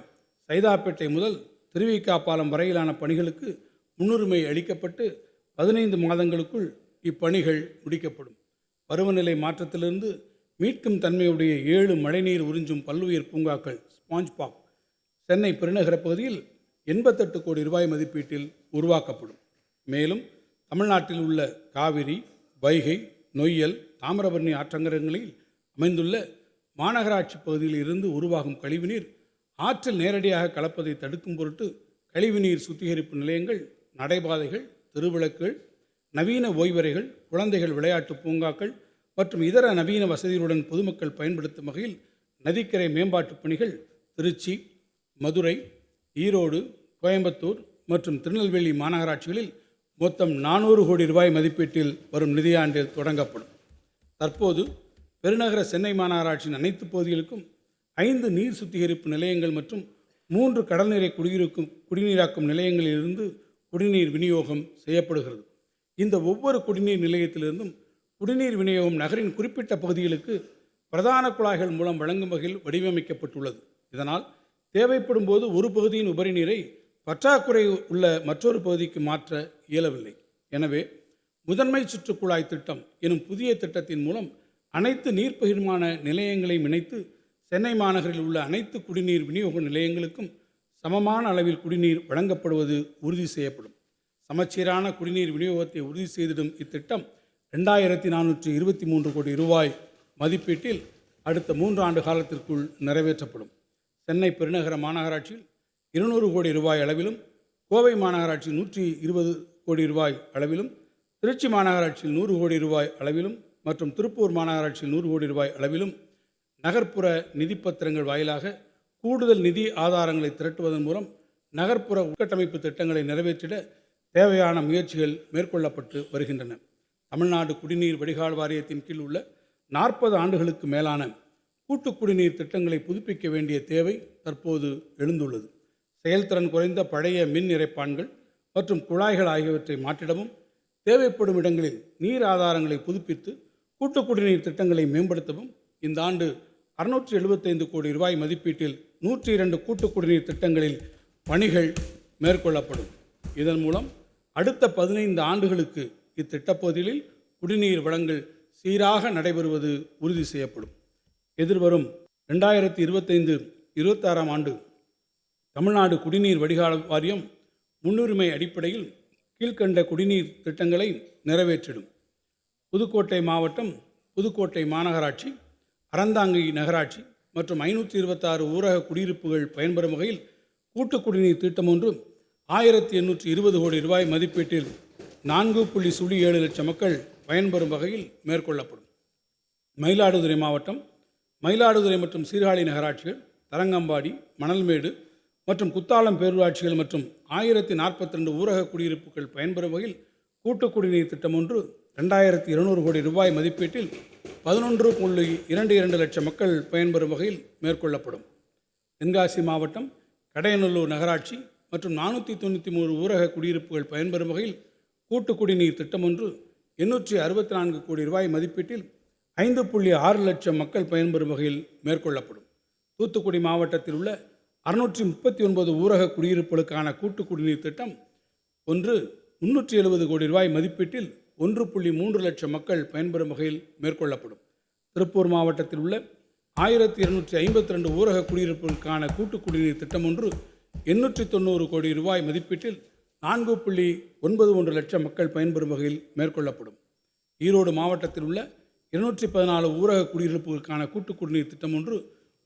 சைதாப்பேட்டை முதல் திருவிக்காப்பாலம் வரையிலான பணிகளுக்கு முன்னுரிமை அளிக்கப்பட்டு 15 மாதங்களுக்குள் இப்பணிகள் முடிக்கப்படும். பருவநிலை மாற்றத்திலிருந்து மீட்கும் தன்மையுடைய 7 மழைநீர் உறிஞ்சும் பல்லுயிர் பூங்காக்கள் ஸ்பாஞ்ச் பார்க் சென்னை பெருநகர பகுதியில் 88 கோடி ரூபாய் மதிப்பீட்டில் உருவாக்கப்படும். மேலும் தமிழ்நாட்டில் உள்ள காவிரி, வைகை, நொய்யல், தாமிரபரணி ஆற்றங்கரங்களில் அமைந்துள்ள மாநகராட்சி பகுதியில் இருந்து உருவாகும் கழிவுநீர் ஆற்றில் நேரடியாக கலப்பதை தடுக்கும் பொருட்டு கழிவுநீர் சுத்திகரிப்பு நிலையங்கள், நடைபாதைகள், தெருவிளக்குகள், நவீன ஓய்வறைகள், குழந்தைகள் விளையாட்டு பூங்காக்கள் மற்றும் இதர நவீன வசதிகளுடன் பொதுமக்கள் பயன்படுத்தும் வகையில் நதிக்கரை மேம்பாட்டு பணிகள் திருச்சி, மதுரை, ஈரோடு, கோயம்புத்தூர் மற்றும் திருநெல்வேலி மாநகராட்சிகளில் மொத்தம் 400 கோடி ரூபாய் மதிப்பீட்டில் வரும் நிதியாண்டில் தொடங்கப்படும். தற்போது பெருநகர சென்னை மாநகராட்சியின் அனைத்து பகுதிகளுக்கும் 5 நீர் சுத்திகரிப்பு நிலையங்கள் மற்றும் 3 கடல்நீரை குடிநீராக்கும் நிலையங்களிலிருந்து குடிநீர் விநியோகம் செய்யப்படுகிறது. இந்த ஒவ்வொரு குடிநீர் நிலையத்திலிருந்தும் குடிநீர் விநியோகம் நகரின் குறிப்பிட்ட பகுதிகளுக்கு பிரதான குழாய்கள் மூலம் வழங்கும் வகையில் வடிவமைக்கப்பட்டுள்ளது. இதனால் தேவைப்படும் போது ஒரு பகுதியின் உபரி நீரை பற்றாக்குறை உள்ள மற்றொரு பகுதிக்கு மாற்ற இயலவில்லை. எனவே முதன்மை சுற்றுக்குழாய் திட்டம் எனும் புதிய திட்டத்தின் மூலம் அனைத்து நீர் பகிர்மான நிலையங்களையும் இணைத்து சென்னை மாநகரில் உள்ள அனைத்து குடிநீர் விநியோக நிலையங்களுக்கும் சமமான அளவில் குடிநீர் வழங்கப்படுவது உறுதி செய்யப்படும். சமச்சீரான குடிநீர் விநியோகத்தை உறுதி செய்திடும் இத்திட்டம் 2423 கோடி ரூபாய் மதிப்பீட்டில் அடுத்த 3 ஆண்டு காலத்திற்குள் நிறைவேற்றப்படும். சென்னை பெருநகர மாநகராட்சியில் 200 கோடி ரூபாய் அளவிலும், கோவை மாநகராட்சி 120 கோடி ரூபாய் அளவிலும், திருச்சி மாநகராட்சியில் 100 கோடி ரூபாய் அளவிலும் மற்றும் திருப்பூர் மாநகராட்சியில் 100 கோடி ரூபாய் அளவிலும் நகர்ப்புற நிதிப்பத்திரங்கள் வாயிலாக கூடுதல் நிதி ஆதாரங்களை திரட்டுவதன் மூலம் நகர்ப்புற உட்கட்டமைப்பு திட்டங்களை நிறைவேற்றிட தேவையான முயற்சிகள் மேற்கொள்ளப்பட்டு வருகின்றன. தமிழ்நாடு குடிநீர் வடிகால் வாரியத்தின் கீழ் உள்ள 40 ஆண்டுகளுக்கு மேலான கூட்டு குடிநீர் திட்டங்களை புதுப்பிக்க வேண்டிய தேவை தற்போது எழுந்துள்ளது. செயல்திறன் குறைந்த பழைய மின் இறைப்பான்கள் மற்றும் குழாய்கள் ஆகியவற்றை மாற்றிடவும், தேவைப்படும் இடங்களில் நீர் ஆதாரங்களை புதுப்பித்து கூட்டு குடிநீர் திட்டங்களை மேம்படுத்தவும் இந்த ஆண்டு 675 கோடி ரூபாய் மதிப்பீட்டில் 102 கூட்டு குடிநீர் திட்டங்களில் பணிகள் மேற்கொள்ளப்படும். இதன் மூலம் அடுத்த 15 ஆண்டுகளுக்கு இத்திட்டப்பகுதிகளில் குடிநீர் வழங்கல் சீராக நடைபெறுவது உறுதி செய்யப்படும். எதிர்வரும் 2025-26 ஆண்டு தமிழ்நாடு குடிநீர் வடிகால் வாரியம் முன்னுரிமை அடிப்படையில் கீழ்கண்ட குடிநீர் திட்டங்களை நிறைவேற்றிடும். புதுக்கோட்டை மாவட்டம், புதுக்கோட்டை மாநகராட்சி, அறந்தாங்கி நகராட்சி மற்றும் 526 ஊரக குடியிருப்புகள் பயன்பெறும் வகையில் கூட்டு குடிநீர் திட்டம் ஒன்று 1820 கோடி ரூபாய் மதிப்பீட்டில் 4.07 லட்சம் மக்கள் பயன்பெறும் வகையில் மேற்கொள்ளப்படும். மயிலாடுதுறை மாவட்டம், மயிலாடுதுறை மற்றும் சீர்காழி நகராட்சிகள், தரங்கம்பாடி, மணல்மேடு மற்றும் குத்தாலம் பேரூராட்சிகள் மற்றும் 1042 ஊரக குடியிருப்புகள் பயன்பெறும் வகையில் கூட்டு குடிநீர் திட்டம் ஒன்று 2200 கோடி ரூபாய் மதிப்பீட்டில் 11.22 லட்சம் மக்கள் பயன்பெறும் வகையில் மேற்கொள்ளப்படும். தென்காசி மாவட்டம், கடையநல்லூர் நகராட்சி மற்றும் 493 ஊரக குடியிருப்புகள் பயன்பெறும் வகையில் கூட்டு குடிநீர் திட்டம் ஒன்று 864 கோடி ரூபாய் மதிப்பீட்டில் 5.6 லட்சம் மக்கள் பயன்பெறும் வகையில் மேற்கொள்ளப்படும். தூத்துக்குடி மாவட்டத்தில் உள்ள 639 ஊரக குடியிருப்புகளுக்கான கூட்டு குடிநீர் திட்டம் ஒன்று 370 கோடி ரூபாய் மதிப்பீட்டில் 1.3 லட்சம் மக்கள் பயன்பெறும் வகையில் மேற்கொள்ளப்படும். திருப்பூர் மாவட்டத்தில் உள்ள 1252 ஊரக குடியிருப்புகளுக்கான கூட்டு குடிநீர் திட்டம் ஒன்று 890 கோடி ரூபாய் மதிப்பீட்டில் 4.91 லட்சம் மக்கள் பயன்பெறும் வகையில் மேற்கொள்ளப்படும். ஈரோடு மாவட்டத்தில் உள்ள 214 ஊரக குடியிருப்புகளுக்கான கூட்டு குடிநீர் திட்டம் ஒன்று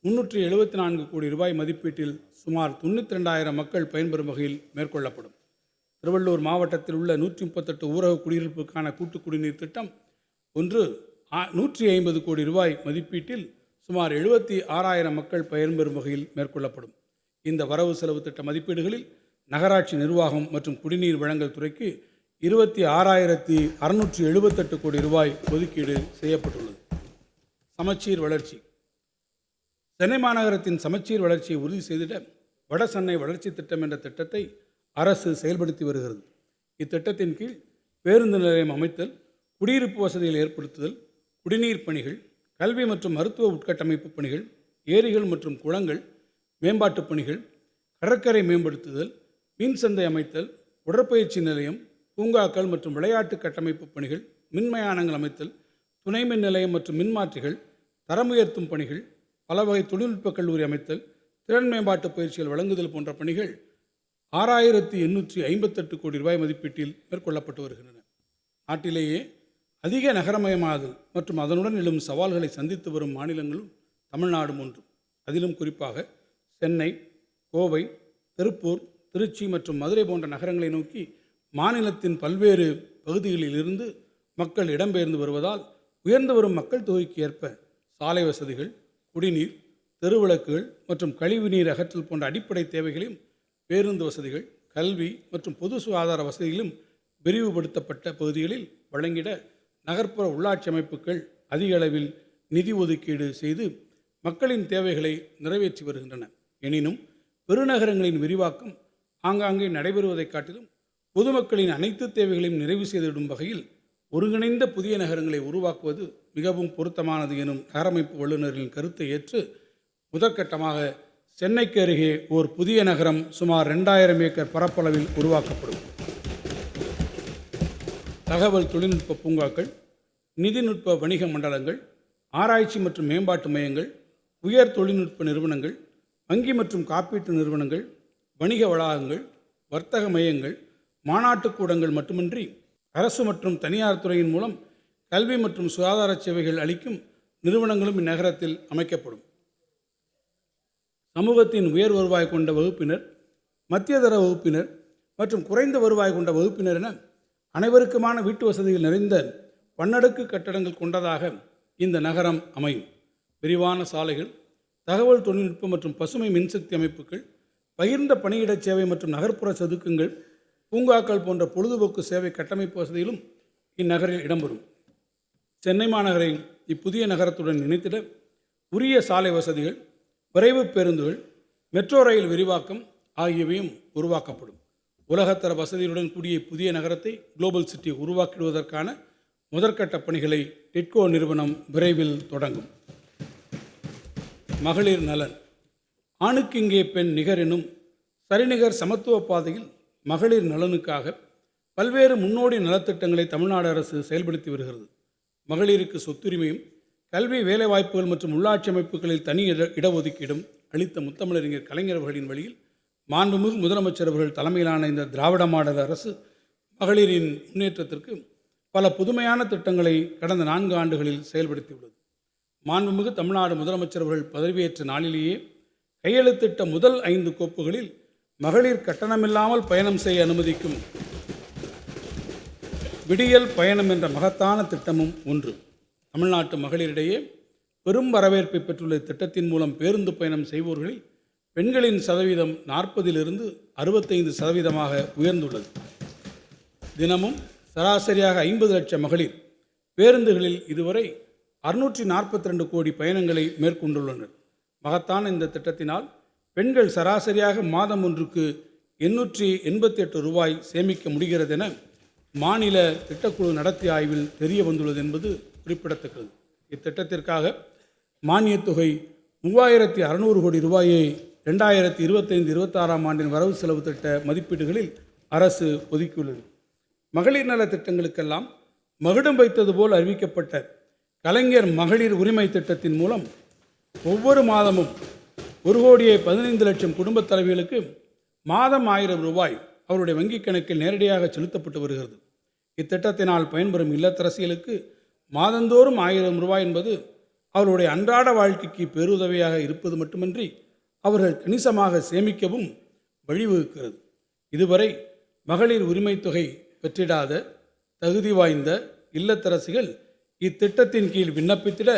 374 கோடி ரூபாய் மதிப்பீட்டில் சுமார் 92,000 மக்கள் பயன்பெறும் வகையில் மேற்கொள்ளப்படும். திருவள்ளூர் மாவட்டத்தில் உள்ள 138 ஊரக குடியிருப்புக்கான கூட்டு குடிநீர் திட்டம் ஒன்று 150 கோடி ரூபாய் மதிப்பீட்டில் சுமார் 76,000 மக்கள் பயன்பெறும் வகையில் மேற்கொள்ளப்படும். இந்த வரவு செலவு திட்ட மதிப்பீடுகளில் நகராட்சி நிர்வாகம் மற்றும் குடிநீர் வழங்கல் துறைக்கு 26,678 கோடி ரூபாய் ஒதுக்கீடு செய்யப்பட்டுள்ளது. சமச்சீர் வளர்ச்சி. சென்னை மாநகரத்தின் சமச்சீர் வளர்ச்சியை உறுதி செய்திட வட சென்னை வளர்ச்சி திட்டம் என்ற திட்டத்தை அரசு செயல்படுத்தி வருகிறது. இத்திட்டத்தின் கீழ் பேருந்து நிலையம் அமைத்தல், குடியிருப்பு வசதிகள் ஏற்படுத்துதல், குடிநீர் பணிகள், கல்வி மற்றும் மருத்துவ உட்கட்டமைப்பு பணிகள், ஏரிகள் மற்றும் குளங்கள் மேம்பாட்டுப் பணிகள், கடற்கரை மேம்படுத்துதல், மீன் சந்தை அமைத்தல், உடற்பயிற்சி நிலையம், பூங்காக்கள் மற்றும் விளையாட்டு கட்டமைப்பு பணிகள், மின்மயானங்கள் அமைத்தல், துணை மின் நிலையம் மற்றும் மின்மாற்றிகள், தரம் உயர்த்தும் பணிகள், பல வகை தொழில்நுட்ப கல்லூரி அமைத்தல், திறன் மேம்பாட்டு பயிற்சிகள் வழங்குதல் போன்ற பணிகள் 6,858 கோடி ரூபாய் மதிப்பீட்டில் மேற்கொள்ளப்பட்டு வருகின்றன. நாட்டிலேயே அதிக நகரமயமாதல் மற்றும் அதனுடன் எழும் சவால்களை சந்தித்து வரும் மாநிலங்களும் தமிழ்நாடும் ஒன்று. அதிலும் குறிப்பாக சென்னை, கோவை, திருப்பூர், திருச்சி மற்றும் மதுரை போன்ற நகரங்களை நோக்கி மாநிலத்தின் பல்வேறு பகுதிகளில் இருந்து மக்கள் இடம்பெயர்ந்து வருவதால் உயர்ந்து வரும் மக்கள் தொகைக்கு ஏற்ப சாலை வசதிகள், குடிநீர், தெருவிளக்குகள் மற்றும் கழிவுநீர் அகற்றல் போன்ற அடிப்படை தேவைகளையும், பேருந்து வசதிகள், கல்வி மற்றும் பொது சுகாதார வசதிகளும் விரிவுபடுத்தப்பட்ட பகுதிகளில் வழங்கிட நகர்ப்புற உள்ளாட்சி அமைப்புகள் அதிக அளவில் நிதி ஒதுக்கீடு செய்து மக்களின் தேவைகளை நிறைவேற்றி வருகின்றன. எனினும் பெருநகரங்களின் விரிவாக்கம் ஆங்காங்கே நடைபெறுவதைக் காட்டிலும் பொதுமக்களின் அனைத்து தேவைகளையும் நிறைவு செய்திடும் வகையில் ஒருங்கிணைந்த புதிய நகரங்களை உருவாக்குவது மிகவும் பொருத்தமானது எனும் நகரமைப்பு வல்லுநர்களின் கருத்தை ஏற்று முதற்கட்டமாக சென்னைக்கு அருகே ஓர் புதிய நகரம் சுமார் 2000 ஏக்கர் பரப்பளவில் உருவாக்கப்படும். தகவல் தொழில்நுட்ப பூங்காக்கள், நிதிநுட்ப வணிக மண்டலங்கள், ஆராய்ச்சி மற்றும் மேம்பாட்டு மையங்கள், உயர் தொழில்நுட்ப நிறுவனங்கள், வங்கி மற்றும் காப்பீட்டு நிறுவனங்கள், வணிக வளாகங்கள், வர்த்தக மையங்கள், மாநாட்டுக் கூடங்கள் மட்டுமின்றி அரசு மற்றும் தனியார் துறையின் மூலம் கல்வி மற்றும் சுகாதார சேவைகள் அளிக்கும் நிறுவனங்களும் இந்நகரத்தில் அமைக்கப்படும். சமூகத்தின் உயர் வருவாய் கொண்ட வகுப்பினர், மத்தியதர வகுப்பினர் மற்றும் குறைந்த வருவாய் கொண்ட வகுப்பினர் என அனைவருக்குமான வீட்டு வசதிகள் நிறைந்த பன்னடுக்கு கட்டடங்கள் கொண்டதாக இந்த நகரம் அமையும். விரிவான சாலைகள், தகவல் தொழில்நுட்பம் மற்றும் பசுமை மின்சக்தி அமைப்புகள், பகிர்ந்த பணியிட சேவை மற்றும் நகர்ப்புற சதுக்கங்கள், பூங்காக்கள் போன்ற பொழுதுபோக்கு சேவை கட்டமைப்பு வசதிகளும் இந்நகரில் இடம்பெறும். சென்னை மாநகரை இப்புதிய நகரத்துடன் இணைத்திட உரிய சாலை வசதிகள், விரைவு பேருந்துகள், மெட்ரோ ரயில் விரிவாக்கம் ஆகியவையும் உருவாக்கப்படும். உலகத்தர வசதியுடன் கூடிய புதிய நகரத்தை குளோபல் சிட்டி உருவாக்கிடுவதற்கான முதற்கட்ட பணிகளை டிட்கோ நிறுவனம் விரைவில் தொடங்கும். மகளிர் நலன். ஆணுக்கு இங்கே பெண் நிகர் எனும் சரிநிகர் சமத்துவ பாதையில் மகளிர் நலனுக்காக பல்வேறு முன்னோடி நலத்திட்டங்களை தமிழ்நாடு அரசு செயல்படுத்தி வருகிறது. மகளிருக்கு சொத்துரிமையும், கல்வி, வேலைவாய்ப்புகள் மற்றும் உள்ளாட்சி அமைப்புகளில் தனி இடஒதுக்கீடும் அளித்த முத்தமிழறிஞர் கலைஞர் அவர்களின் வழியில் மாண்புமிகு முதலமைச்சர் அவர்கள் தலைமையிலான இந்த திராவிட மாடல் அரசு மகளிரின் முன்னேற்றத்திற்கு பல புதுமையான திட்டங்களை கடந்த 4 ஆண்டுகளில் செயல்படுத்தியுள்ளது. மாண்புமிகு தமிழ்நாடு முதலமைச்சர் அவர்கள் பதவியேற்ற நாளிலேயே கையெழுத்திட்ட முதல் 5 கோப்புகளில் மகளிர் கட்டணமில்லாமல் பயணம் செய்ய அனுமதிக்கும் விடியல் பயணம் என்ற மகத்தான திட்டமும் ஒன்று. தமிழ்நாட்டு மகளிரிடையே பெரும் வரவேற்பை பெற்றுள்ள திட்டத்தின் மூலம் பேருந்து பயணம் செய்வோர்களில் பெண்களின் சதவீதம் 40லிருந்து 65% உயர்ந்துள்ளது. தினமும் சராசரியாக 50 லட்சம் மகளிர் பேருந்துகளில் இதுவரை 642 கோடி பயணங்களை மேற்கொண்டுள்ளனர். மகத்தான இந்த திட்டத்தினால் பெண்கள் சராசரியாக மாதம் ஒன்றுக்கு 888 ரூபாய் சேமிக்க முடிகிறது என மாநில திட்டக்குழு நடத்திய ஆய்வில் தெரிய வந்துள்ளது என்பது குறிப்பிடத்தக்கது. இத்திட்டத்திற்காக மானியத் தொகை 3600 கோடி ரூபாயை 2025-26 ஆண்டின் வரவு செலவு திட்ட மதிப்பீடுகளில் அரசு ஒதுக்கியுள்ளது. மகளிர் நல திட்டங்களுக்கெல்லாம் மகுடம் வைத்தது போல் அறிவிக்கப்பட்ட கலைஞர் மகளிர் உரிமை திட்டத்தின் மூலம் ஒவ்வொரு மாதமும் 1,15 லட்சம் குடும்பத் தலைவிகளுக்கு மாதம் 1000 ரூபாய் அவருடைய வங்கிக் கணக்கில் நேரடியாக செலுத்தப்பட்டு வருகிறது. இத்திட்டத்தினால் பயன்பெறும் இல்லத்தரசிகளுக்கு மாதந்தோறும் 1000 ரூபாய் என்பது அவர்களுடைய அன்றாட வாழ்க்கைக்கு பேருதவியாக இருப்பது மட்டுமின்றி அவர்கள் கணிசமாக சேமிக்கவும் வழிவகுக்கிறது. இதுவரை மகளிர் உரிமை தொகை பெற்றிடாத தகுதி வாய்ந்த இல்லத்தரசிகள் இத்திட்டத்தின் கீழ் விண்ணப்பித்திட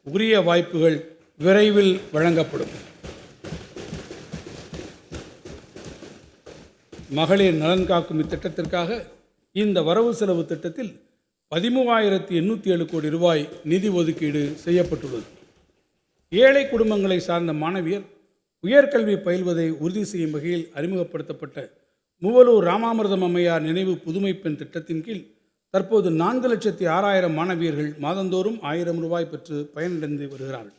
உரிய வாய்ப்புகள் விரைவில் வழங்கப்படும். மகளிர் நலன் காக்கும் இத்திட்டத்திற்காக இந்த வரவு செலவு திட்டத்தில் 13,807 கோடி ரூபாய் நிதி ஒதுக்கீடு செய்யப்பட்டுள்ளது. ஏழை குடும்பங்களை சார்ந்த மாணவியர் உயர்கல்வி பயில்வதை உறுதி செய்யும் வகையில் அறிமுகப்படுத்தப்பட்ட மூவலூர் ராமாமிர்தம் அம்மையார் நினைவு புதுமை பெண் திட்டத்தின் கீழ் தற்போது 4,06,000 மாணவியர்கள் மாதந்தோறும் 1000 ரூபாய் பெற்று பயனடைந்து வருகிறார்கள்.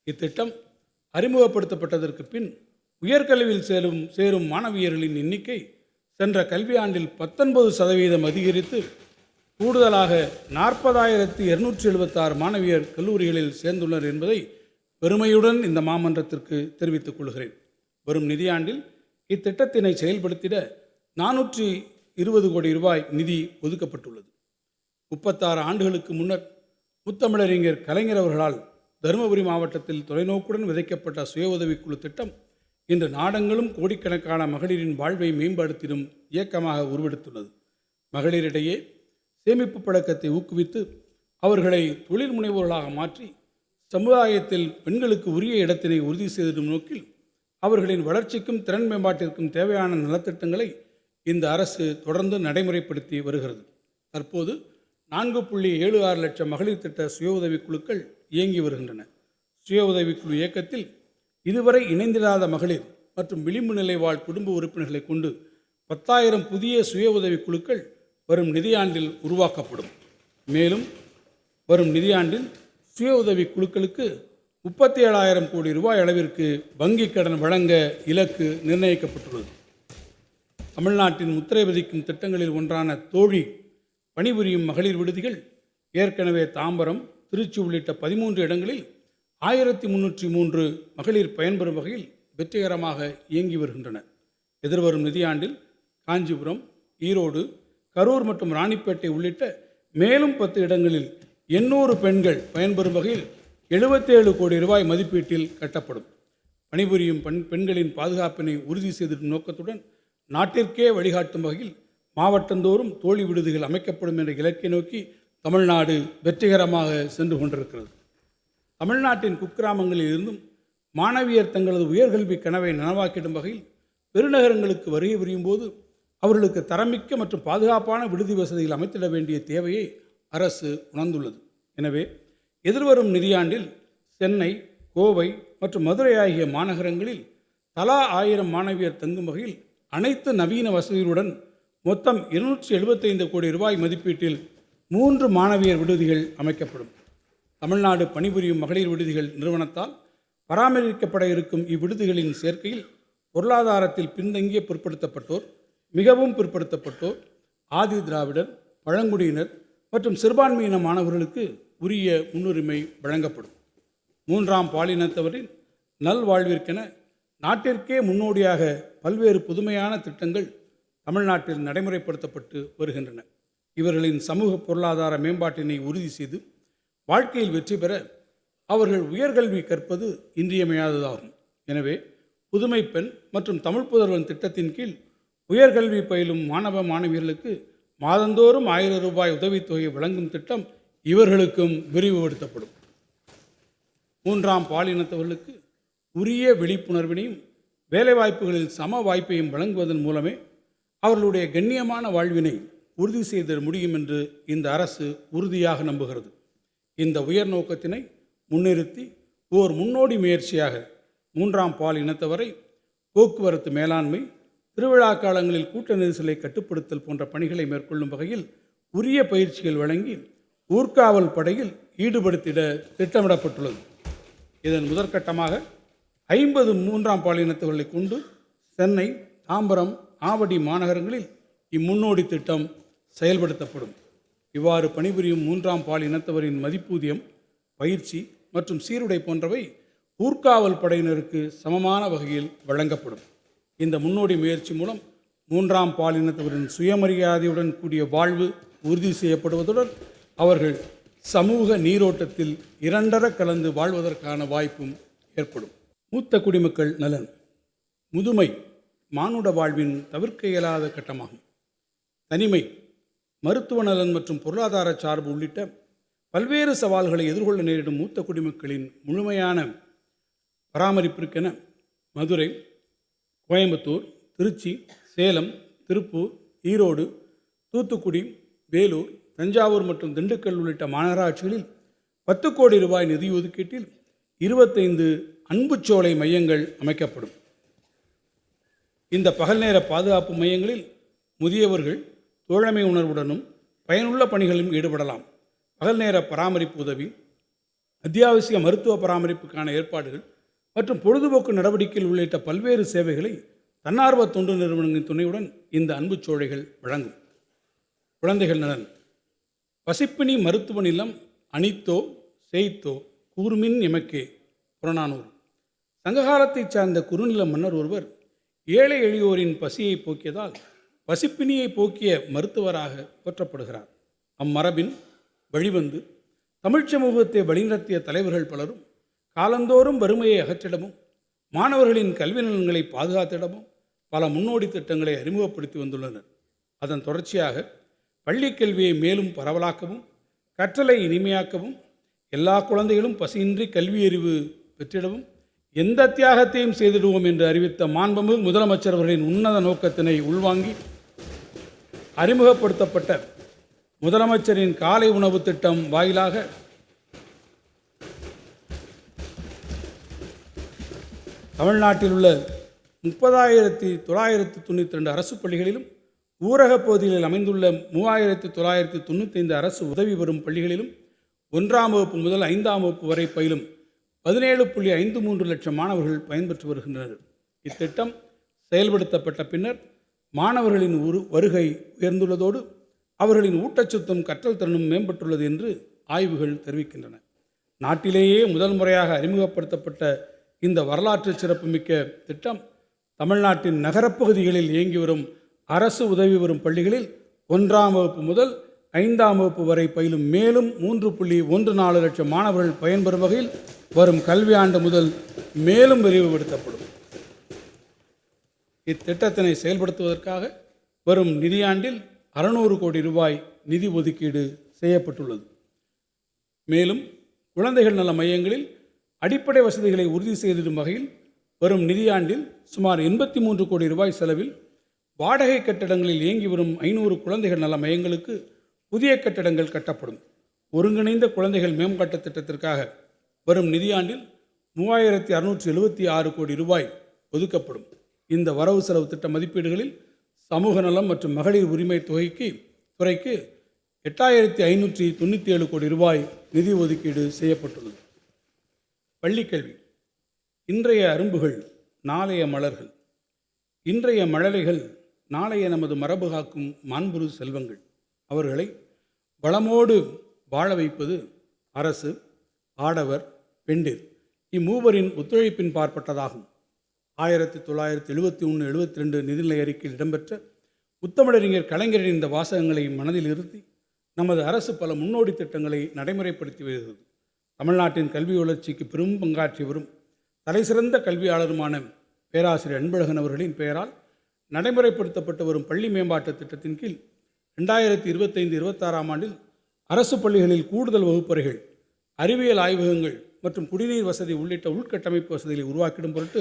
இத்திட்டம் அறிமுகப்படுத்தப்பட்டதற்கு பின் உயர்கல்வியில் சேரும் மாணவியர்களின் எண்ணிக்கை சென்ற கல்வியாண்டில் 19% அதிகரித்து கூடுதலாக 40,276 மாணவியர் கல்லூரிகளில் சேர்ந்துள்ளனர் என்பதை பெருமையுடன் இந்த மாமன்றத்திற்கு தெரிவித்துக் கொள்கிறேன். வரும் நிதியாண்டில் இத்திட்டத்தினை செயல்படுத்திட 420 கோடி ரூபாய் நிதி ஒதுக்கப்பட்டுள்ளது. 36 ஆண்டுகளுக்கு முன்னர் முத்தமிழறிஞர் கலைஞர் அவர்களால் தருமபுரி மாவட்டத்தில் தொலைநோக்குடன் விதைக்கப்பட்ட சுய உதவிக்குழு திட்டம் இன்று நாடெங்கிலும் கோடிக்கணக்கான மகளிரின் வாழ்வை மேம்படுத்திடும் இயக்கமாக உருவெடுத்துள்ளது. மகளிரிடையே சேமிப்பு பழக்கத்தை ஊக்குவித்து அவர்களை தொழில் முனைவோர்களாக மாற்றி சமுதாயத்தில் பெண்களுக்கு உரிய இடத்தினை உறுதி செய்திடும் நோக்கில் அவர்களின் வளர்ச்சிக்கும் திறன் மேம்பாட்டிற்கும் தேவையான நலத்திட்டங்களை இந்த அரசு தொடர்ந்து நடைமுறைப்படுத்தி வருகிறது. தற்போது 4.76 லட்சம் மகளிர் திட்ட சுய உதவிக்குழுக்கள் இயங்கி வருகின்றன. சுய உதவிக்குழு இயக்கத்தில் இதுவரை இணைந்திராத மகளிர் மற்றும் விளிம்பு நிலை வாழ் குடும்ப உறுப்பினர்களை கொண்டு 10,000 புதிய சுய உதவி குழுக்கள் வரும் நிதியாண்டில் உருவாக்கப்படும். மேலும் வரும் நிதியாண்டில் சுய உதவி குழுக்களுக்கு 37,000 கோடி ரூபாய் அளவிற்கு வங்கிக் கடன் வழங்க இலக்கு நிர்ணயிக்கப்பட்டுள்ளது. தமிழ்நாட்டின் முத்திரை பதிக்கும் திட்டங்களில் ஒன்றான தோழி பணிபுரியும் மகளிர் விடுதிகள் ஏற்கனவே தாம்பரம், திருச்சி உள்ளிட்ட 13 இடங்களில் 1,303 மகளிர் பயன்பெறும் வகையில் வெற்றிகரமாக இயங்கி வருகின்றன. எதிர்வரும் நிதியாண்டில் காஞ்சிபுரம், ஈரோடு, கரூர் மற்றும் ராணிப்பேட்டை உள்ளிட்ட மேலும் 10 இடங்களில் 800 பெண்கள் பயன்பெறும் வகையில் 77 கோடி ரூபாய் மதிப்பீட்டில் கட்டப்படும். பணிபுரியும் பெண்களின் பாதுகாப்பினை உறுதி செய்திடும் நோக்கத்துடன் நாட்டிற்கே வழிகாட்டும் வகையில் மாவட்டந்தோறும் தோழி விடுதிகள் அமைக்கப்படும் என்ற இலக்கை நோக்கி தமிழ்நாடு வெற்றிகரமாக சென்று கொண்டிருக்கிறது. தமிழ்நாட்டின் குக்கிராமங்களில் இருந்தும் மாணவியர் தங்களது உயர்கல்வி கனவை நனவாக்கிடும் வகையில் பெருநகரங்களுக்கு வருகை புரியும் போது அவர்களுக்கு தரமிக்க மற்றும் பாதுகாப்பான விடுதி வசதிகள் அமைத்திட வேண்டிய தேவையை அரசு உணர்ந்துள்ளது. எனவே எதிர்வரும் நிதியாண்டில் சென்னை, கோவை மற்றும் மதுரை ஆகிய மாநகரங்களில் தலா 1000 மாணவியர் தங்கும் வகையில் அனைத்து நவீன வசதிகளுடன் மொத்தம் 275 கோடி ரூபாய் மதிப்பீட்டில் 3 மாணவியர் விடுதிகள் அமைக்கப்படும். தமிழ்நாடு பணிபுரியும் மகளிர் விடுதிகள் நிறுவனத்தால் பராமரிக்கப்பட இருக்கும் இவ்விடுதிகளின் சேர்க்கையில் பொருளாதாரத்தில் பின்தங்கிய பிற்படுத்தப்பட்டோர், மிகவும் பிற்படுத்தப்பட்டோர், ஆதி திராவிடர், பழங்குடியினர் மற்றும் சிறுபான்மையின மாணவர்களுக்கு உரிய முன்னுரிமை வழங்கப்படும். 3ஆம் பாலினத்தவரின் நல்வாழ்விற்கென நாட்டிற்கே முன்னோடியாக பல்வேறு புதுமையான திட்டங்கள் தமிழ்நாட்டில் நடைமுறைப்படுத்தப்பட்டு வருகின்றன. இவர்களின் சமூக பொருளாதார மேம்பாட்டினை உறுதி செய்து வாழ்க்கையில் வெற்றி பெற அவர்கள் உயர்கல்வி கற்பது இன்றியமையாததாகும். எனவே புதுமை பெண் மற்றும் தமிழ் புதல்வன் திட்டத்தின் கீழ் உயர்கல்வி பயிலும் மாணவ மாணவியர்களுக்கு மாதந்தோறும் 1000 ரூபாய் உதவித்தொகை வழங்கும் திட்டம் இவர்களுக்கும் விரிவுபடுத்தப்படும். 3ஆம் பாலினத்தவர்களுக்கு உரிய விழிப்புணர்வினையும் வேலைவாய்ப்புகளில் சம வாய்ப்பையும் வழங்குவதன் மூலமே அவர்களுடைய கண்ணியமான வாழ்வினை உறுதி செய்த முடியும் என்று இந்த அரசு உறுதியாக நம்புகிறது. இந்த உயர் நோக்கத்தினை முன்னிறுத்தி ஓர் முன்னோடி முயற்சியாக 3ஆம் பாலினத்தவரை போக்குவரத்து மேலாண்மை, திருவிழா காலங்களில் கூட்ட நெரிசலை கட்டுப்படுத்தல் போன்ற பணிகளை மேற்கொள்ளும் வகையில் உரிய பயிற்சிகள் வழங்கி ஊர்காவல் படையில் ஈடுபடுத்திட திட்டமிடப்பட்டுள்ளது. இதன் முதற்கட்டமாக 50 3ஆம் பாலினத்தவர்களை கொண்டு சென்னை, தாம்பரம், ஆவடி மாநகரங்களில் இம்முன்னோடி திட்டம் செயல்படுத்தப்படும். இவ்வாறு பணிபுரியும் 3ஆம் பாலினத்தவரின் மதிப்பூதியம், பயிற்சி மற்றும் சீருடை போன்றவை ஊர்காவல் படையினருக்கு சமமான வகையில் வழங்கப்படும். இந்த முன்னோடி முயற்சி மூலம் 3ஆம் பாலினத்தவரின் சுயமரியாதையுடன் கூடிய வாழ்வு உறுதி செய்யப்படுவதுடன் அவர்கள் சமூக நீரோட்டத்தில் இரண்டர கலந்து வாழ்வதற்கான வாய்ப்பும் ஏற்படும். மூத்த குடிமக்கள் நலன். முதுமை மானுட வாழ்வின் தவிர்க்க இயலாத கட்டமாகும். தனிமை, மருத்துவ நலன் மற்றும் பொருளாதார சார்பு உள்ளிட்ட பல்வேறு சவால்களை எதிர்கொள்ள நேரிடும் மூத்த குடிமக்களின் முழுமையான பராமரிப்பிற்கென மதுரை, கோயம்புத்தூர், திருச்சி, சேலம், திருப்பூர், ஈரோடு, தூத்துக்குடி, வேலூர், தஞ்சாவூர் மற்றும் திண்டுக்கல் உள்ளிட்ட மாநகராட்சிகளில் 10 கோடி ரூபாய் நிதி ஒதுக்கீட்டில் 25 அன்புச்சோலை மையங்கள் அமைக்கப்படும். இந்த பகல் நேர பாதுகாப்பு மையங்களில் முதியவர்கள் தோழமை உணர்வுடனும் பயனுள்ள பணிகளிலும் ஈடுபடலாம். பகல் நேர பராமரிப்பு உதவி, அத்தியாவசிய மருத்துவ பராமரிப்புக்கான ஏற்பாடுகள் மற்றும் பொழுதுபோக்கு நடவடிக்கைகள் உள்ளிட்ட பல்வேறு சேவைகளை தன்னார்வ தொண்டு நிறுவனங்களின் துணையுடன் இந்த அன்புச்சோலைகள் வழங்கும். குழந்தைகள் நலன். பசிப்பினி மருத்துவ நிலம் அனித்தோ செய்தோ கூர்மின் எமக்கே புறநானூறு. சங்ககாலத்தைச் சார்ந்த குறுநில மன்னர் ஒருவர் ஏழை எளியோரின் பசியை போக்கியதால் பசிப்பினியை போக்கிய மருத்துவராக போற்றப்படுகிறார். அம்மரபின் வழிவந்து தமிழ் சமூகத்தை வழிநடத்திய தலைவர்கள் பலரும் காலந்தோறும் வறுமையை அகற்றிடமும் மாணவர்களின் கல்வி நலன்களை பாதுகாத்திடமும் பல முன்னோடி திட்டங்களை அறிமுகப்படுத்தி வந்துள்ளனர். அதன் தொடர்ச்சியாக பள்ளிக் கல்வியை மேலும் பரவலாக்கவும் கற்றலை இனிமையாக்கவும் எல்லா குழந்தைகளும் பசியின்றி கல்வியறிவு பெற்றிடவும் எந்த தியாகத்தையும் செய்திடுவோம் என்று அறிவித்த மாண்புமிகு முதலமைச்சர் அவர்களின் உன்னத நோக்கத்தினை உள்வாங்கி அறிமுகப்படுத்தப்பட்ட முதலமைச்சரின் காலை உணவு திட்டம் வாயிலாக தமிழ்நாட்டில் உள்ள 30,992 அரசு பள்ளிகளிலும் ஊரகப் பகுதிகளில் அமைந்துள்ள 3,995 அரசு உதவி பெறும் பள்ளிகளிலும் 1ஆம் வகுப்பு முதல் 5ஆம் வகுப்பு வரை பயிலும் 17.53 லட்சம் மாணவர்கள் பயன்பெற்று வருகின்றனர். இத்திட்டம் செயல்படுத்தப்பட்ட பின்னர் மாணவர்களின் வருகை உயர்ந்துள்ளதோடு அவர்களின் ஊட்டச்சத்தும் கற்றல் திறனும் மேம்பட்டுள்ளது என்று ஆய்வுகள் தெரிவிக்கின்றன. நாட்டிலேயே முதல் முறையாக அறிமுகப்படுத்தப்பட்ட இந்த வரலாற்று சிறப்புமிக்க திட்டம் தமிழ்நாட்டின் நகரப்பகுதிகளில் இயங்கி வரும் அரசு உதவி பெறும் பள்ளிகளில் 1ஆம் வகுப்பு முதல் 5ஆம் வகுப்பு வரை பயிலும் மேலும் 3.14 லட்சம் மாணவர்கள் பயன்பெறும் வகையில் வரும் கல்வி ஆண்டு முதல் மேலும் விரிவுபடுத்தப்படும். இத்திட்டத்தினை செயல்படுத்துவதற்காக வரும் நிதியாண்டில் 600 கோடி ரூபாய் நிதி ஒதுக்கீடு செய்யப்பட்டுள்ளது. மேலும் குழந்தைகள் நல மையங்களில் அடிப்படை வசதிகளை உறுதி செய்திடும் வகையில் வரும் நிதியாண்டில் சுமார் 83 கோடி ரூபாய் செலவில் வாடகை கட்டடங்களில் இயங்கி வரும் 500 குழந்தைகள் நல மையங்களுக்கு புதிய கட்டடங்கள் கட்டப்படும். ஒருங்கிணைந்த குழந்தைகள் மேம்பாட்டு திட்டத்திற்காக வரும் நிதியாண்டில் 3676 கோடி ரூபாய் ஒதுக்கப்படும். இந்த வரவு செலவு திட்ட மதிப்பீடுகளில் சமூக நலம் மற்றும் மகளிர் உரிமை துறைக்கு 8597 கோடி ரூபாய் நிதி ஒதுக்கீடு செய்யப்பட்டுள்ளது. பள்ளிக்கல்வி. இன்றைய அரும்புகள் நாளைய மலர்கள், இன்றைய மழலைகள் நாளைய நமது மரபு காக்கும் மாண்புறு செல்வங்கள். அவர்களை வளமோடு வாழ வைப்பது அரசு, ஆடவர், பெண்டிர் இம்மூவரின் ஒத்துழைப்பின் பார்ப்பட்டதாகும். 1971-72 நிதிநிலை அறிக்கையில் இடம்பெற்ற முத்தமிழறிஞர் கலைஞரின் இந்த வாசகங்களை மனதில் இருத்தி நமது அரசு பல முன்னோடி திட்டங்களை நடைமுறைப்படுத்தி வருகிறது. தமிழ்நாட்டின் கல்வி வளர்ச்சிக்கு பெரும் பங்காற்றி வரும் தலைசிறந்த கல்வியாளருமான பேராசிரியர் அன்பழகன் அவர்களின் பெயரால் நடைமுறைப்படுத்தப்பட்டு வரும் பள்ளி மேம்பாட்டு திட்டத்தின் கீழ் 2025-26 ஆண்டில் அரசு பள்ளிகளில் கூடுதல் வகுப்பறைகள், அறிவியல் ஆய்வகங்கள் மற்றும் குடிநீர் வசதி உள்ளிட்ட உள்கட்டமைப்பு வசதிகளை உருவாக்கிடும் பொருட்டு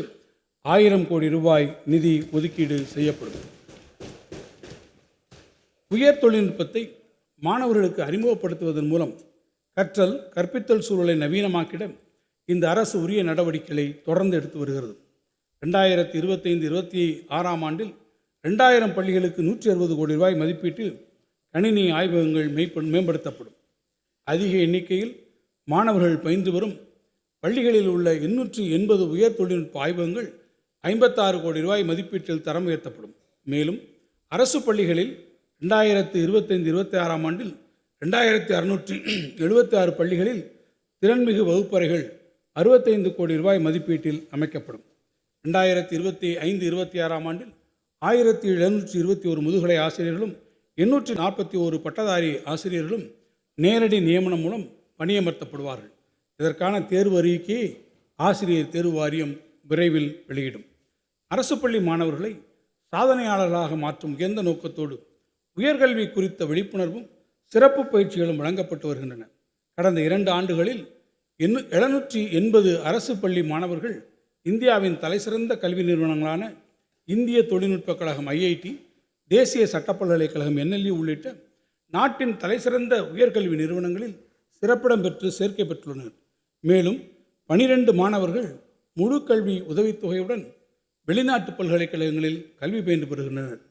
1000 கோடி ரூபாய் நிதி ஒதுக்கீடு செய்யப்படும். உயர் தொழில்நுட்பத்தை மாணவர்களுக்கு அறிமுகப்படுத்துவதன் மூலம் கற்றல் கற்பித்தல் சூழலை நவீனமாக்கிட இந்த அரசு உரிய நடவடிக்கைகளை தொடர்ந்து எடுத்து வருகிறது. 2025-26 ஆண்டில் 2000 பள்ளிகளுக்கு 160 கோடி ரூபாய் மதிப்பீட்டில் கணினி ஆய்வகங்கள் மேம்படுத்தப்படும். அதிக எண்ணிக்கையில் மாணவர்கள் பயின்று வரும் பள்ளிகளில் உள்ள 880 உயர் தொழில்நுட்ப ஆய்வகங்கள் 56 கோடி ரூபாய் மதிப்பீட்டில் தரம் உயர்த்தப்படும். மேலும் அரசு பள்ளிகளில் 2025-26 ஆண்டில் 2676 பள்ளிகளில் திறன்மிகு வகுப்பறைகள் 65 கோடி ரூபாய் மதிப்பீட்டில் அமைக்கப்படும். 2025-26 ஆண்டில் 1721 முதுகலை ஆசிரியர்களும் 841 பட்டதாரி ஆசிரியர்களும் நேரடி நியமனம் மூலம் பணியமர்த்தப்படுவார்கள். இதற்கான தேர்வு அறிக்கையை ஆசிரியர் தேர்வு வாரியம் விரைவில் வெளியிடும். அரசு பள்ளி மாணவர்களை சாதனையாளர்களாக மாற்றும் உயர்ந்த நோக்கத்தோடு உயர்கல்வி குறித்த விழிப்புணர்வும் சிறப்பு பயிற்சிகளும் வழங்கப்பட்டு வருகின்றன. கடந்த 2 ஆண்டுகளில் 780 அரசு பள்ளி மாணவர்கள் இந்தியாவின் தலைசிறந்த கல்வி நிறுவனங்களான இந்திய தொழில்நுட்பக் கழகம் IIT, தேசிய சட்டப் பல்கலைக்கழகம் NLU உள்ளிட்ட நாட்டின் தலைசிறந்த உயர்கல்வி நிறுவனங்களில் சிறப்பிடம் பெற்று சேர்க்கை பெற்றுள்ளனர். மேலும் 12 மாணவர்கள் முழு கல்வி உதவித்தொகையுடன் வெளிநாட்டு பல்கலைக்கழகங்களில் கல்வி பயின்று பெறுகின்றனர்.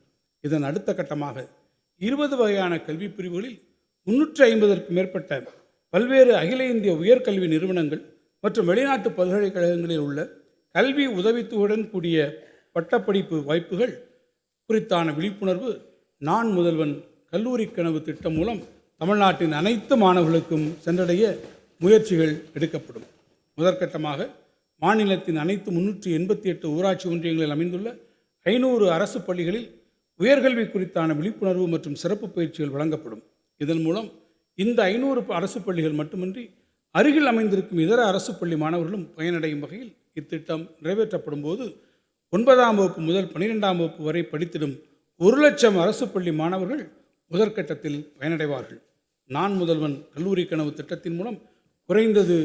இதன் அடுத்த கட்டமாக 20 வகையான கல்வி பிரிவுகளில் 350க்கும் மேற்பட்ட பல்வேறு அகில இந்திய உயர்கல்வி நிறுவனங்கள் மற்றும் வெளிநாட்டு பல்கலைக்கழகங்களில் உள்ள கல்வி உதவித்தொகையுடன் கூடிய பட்டப்படிப்பு வாய்ப்புகள் குறித்தான விழிப்புணர்வு நான் முதல்வன் கல்லூரி கனவு திட்டம் மூலம் தமிழ்நாட்டின் அனைத்து மாணவர்களுக்கும் சென்றடைய முயற்சிகள் எடுக்கப்படும். முதற்கட்டமாக மாநிலத்தின் அனைத்து 388 ஊராட்சி ஒன்றியங்களில் அமைந்துள்ள 500 அரசு பள்ளிகளில் உயர்கல்வி குறித்தான விழிப்புணர்வு மற்றும் சிறப்பு பயிற்சிகள் வழங்கப்படும். இதன் மூலம் இந்த 500 அரசு பள்ளிகள் மட்டுமின்றி அருகில் அமைந்திருக்கும் இதர அரசு பள்ளி மாணவர்களும் பயனடையும் வகையில் இத்திட்டம் நிறைவேற்றப்படும் போது 9ஆம் வகுப்பு முதல் 12ஆம் வகுப்பு வரை படித்திடும் 1 லட்சம் அரசு பள்ளி மாணவர்கள் முதற்கட்டத்தில் பயனடைவார்கள். நான் முதல்வன் கல்லூரி கனவு திட்டத்தின் மூலம் குறைந்தது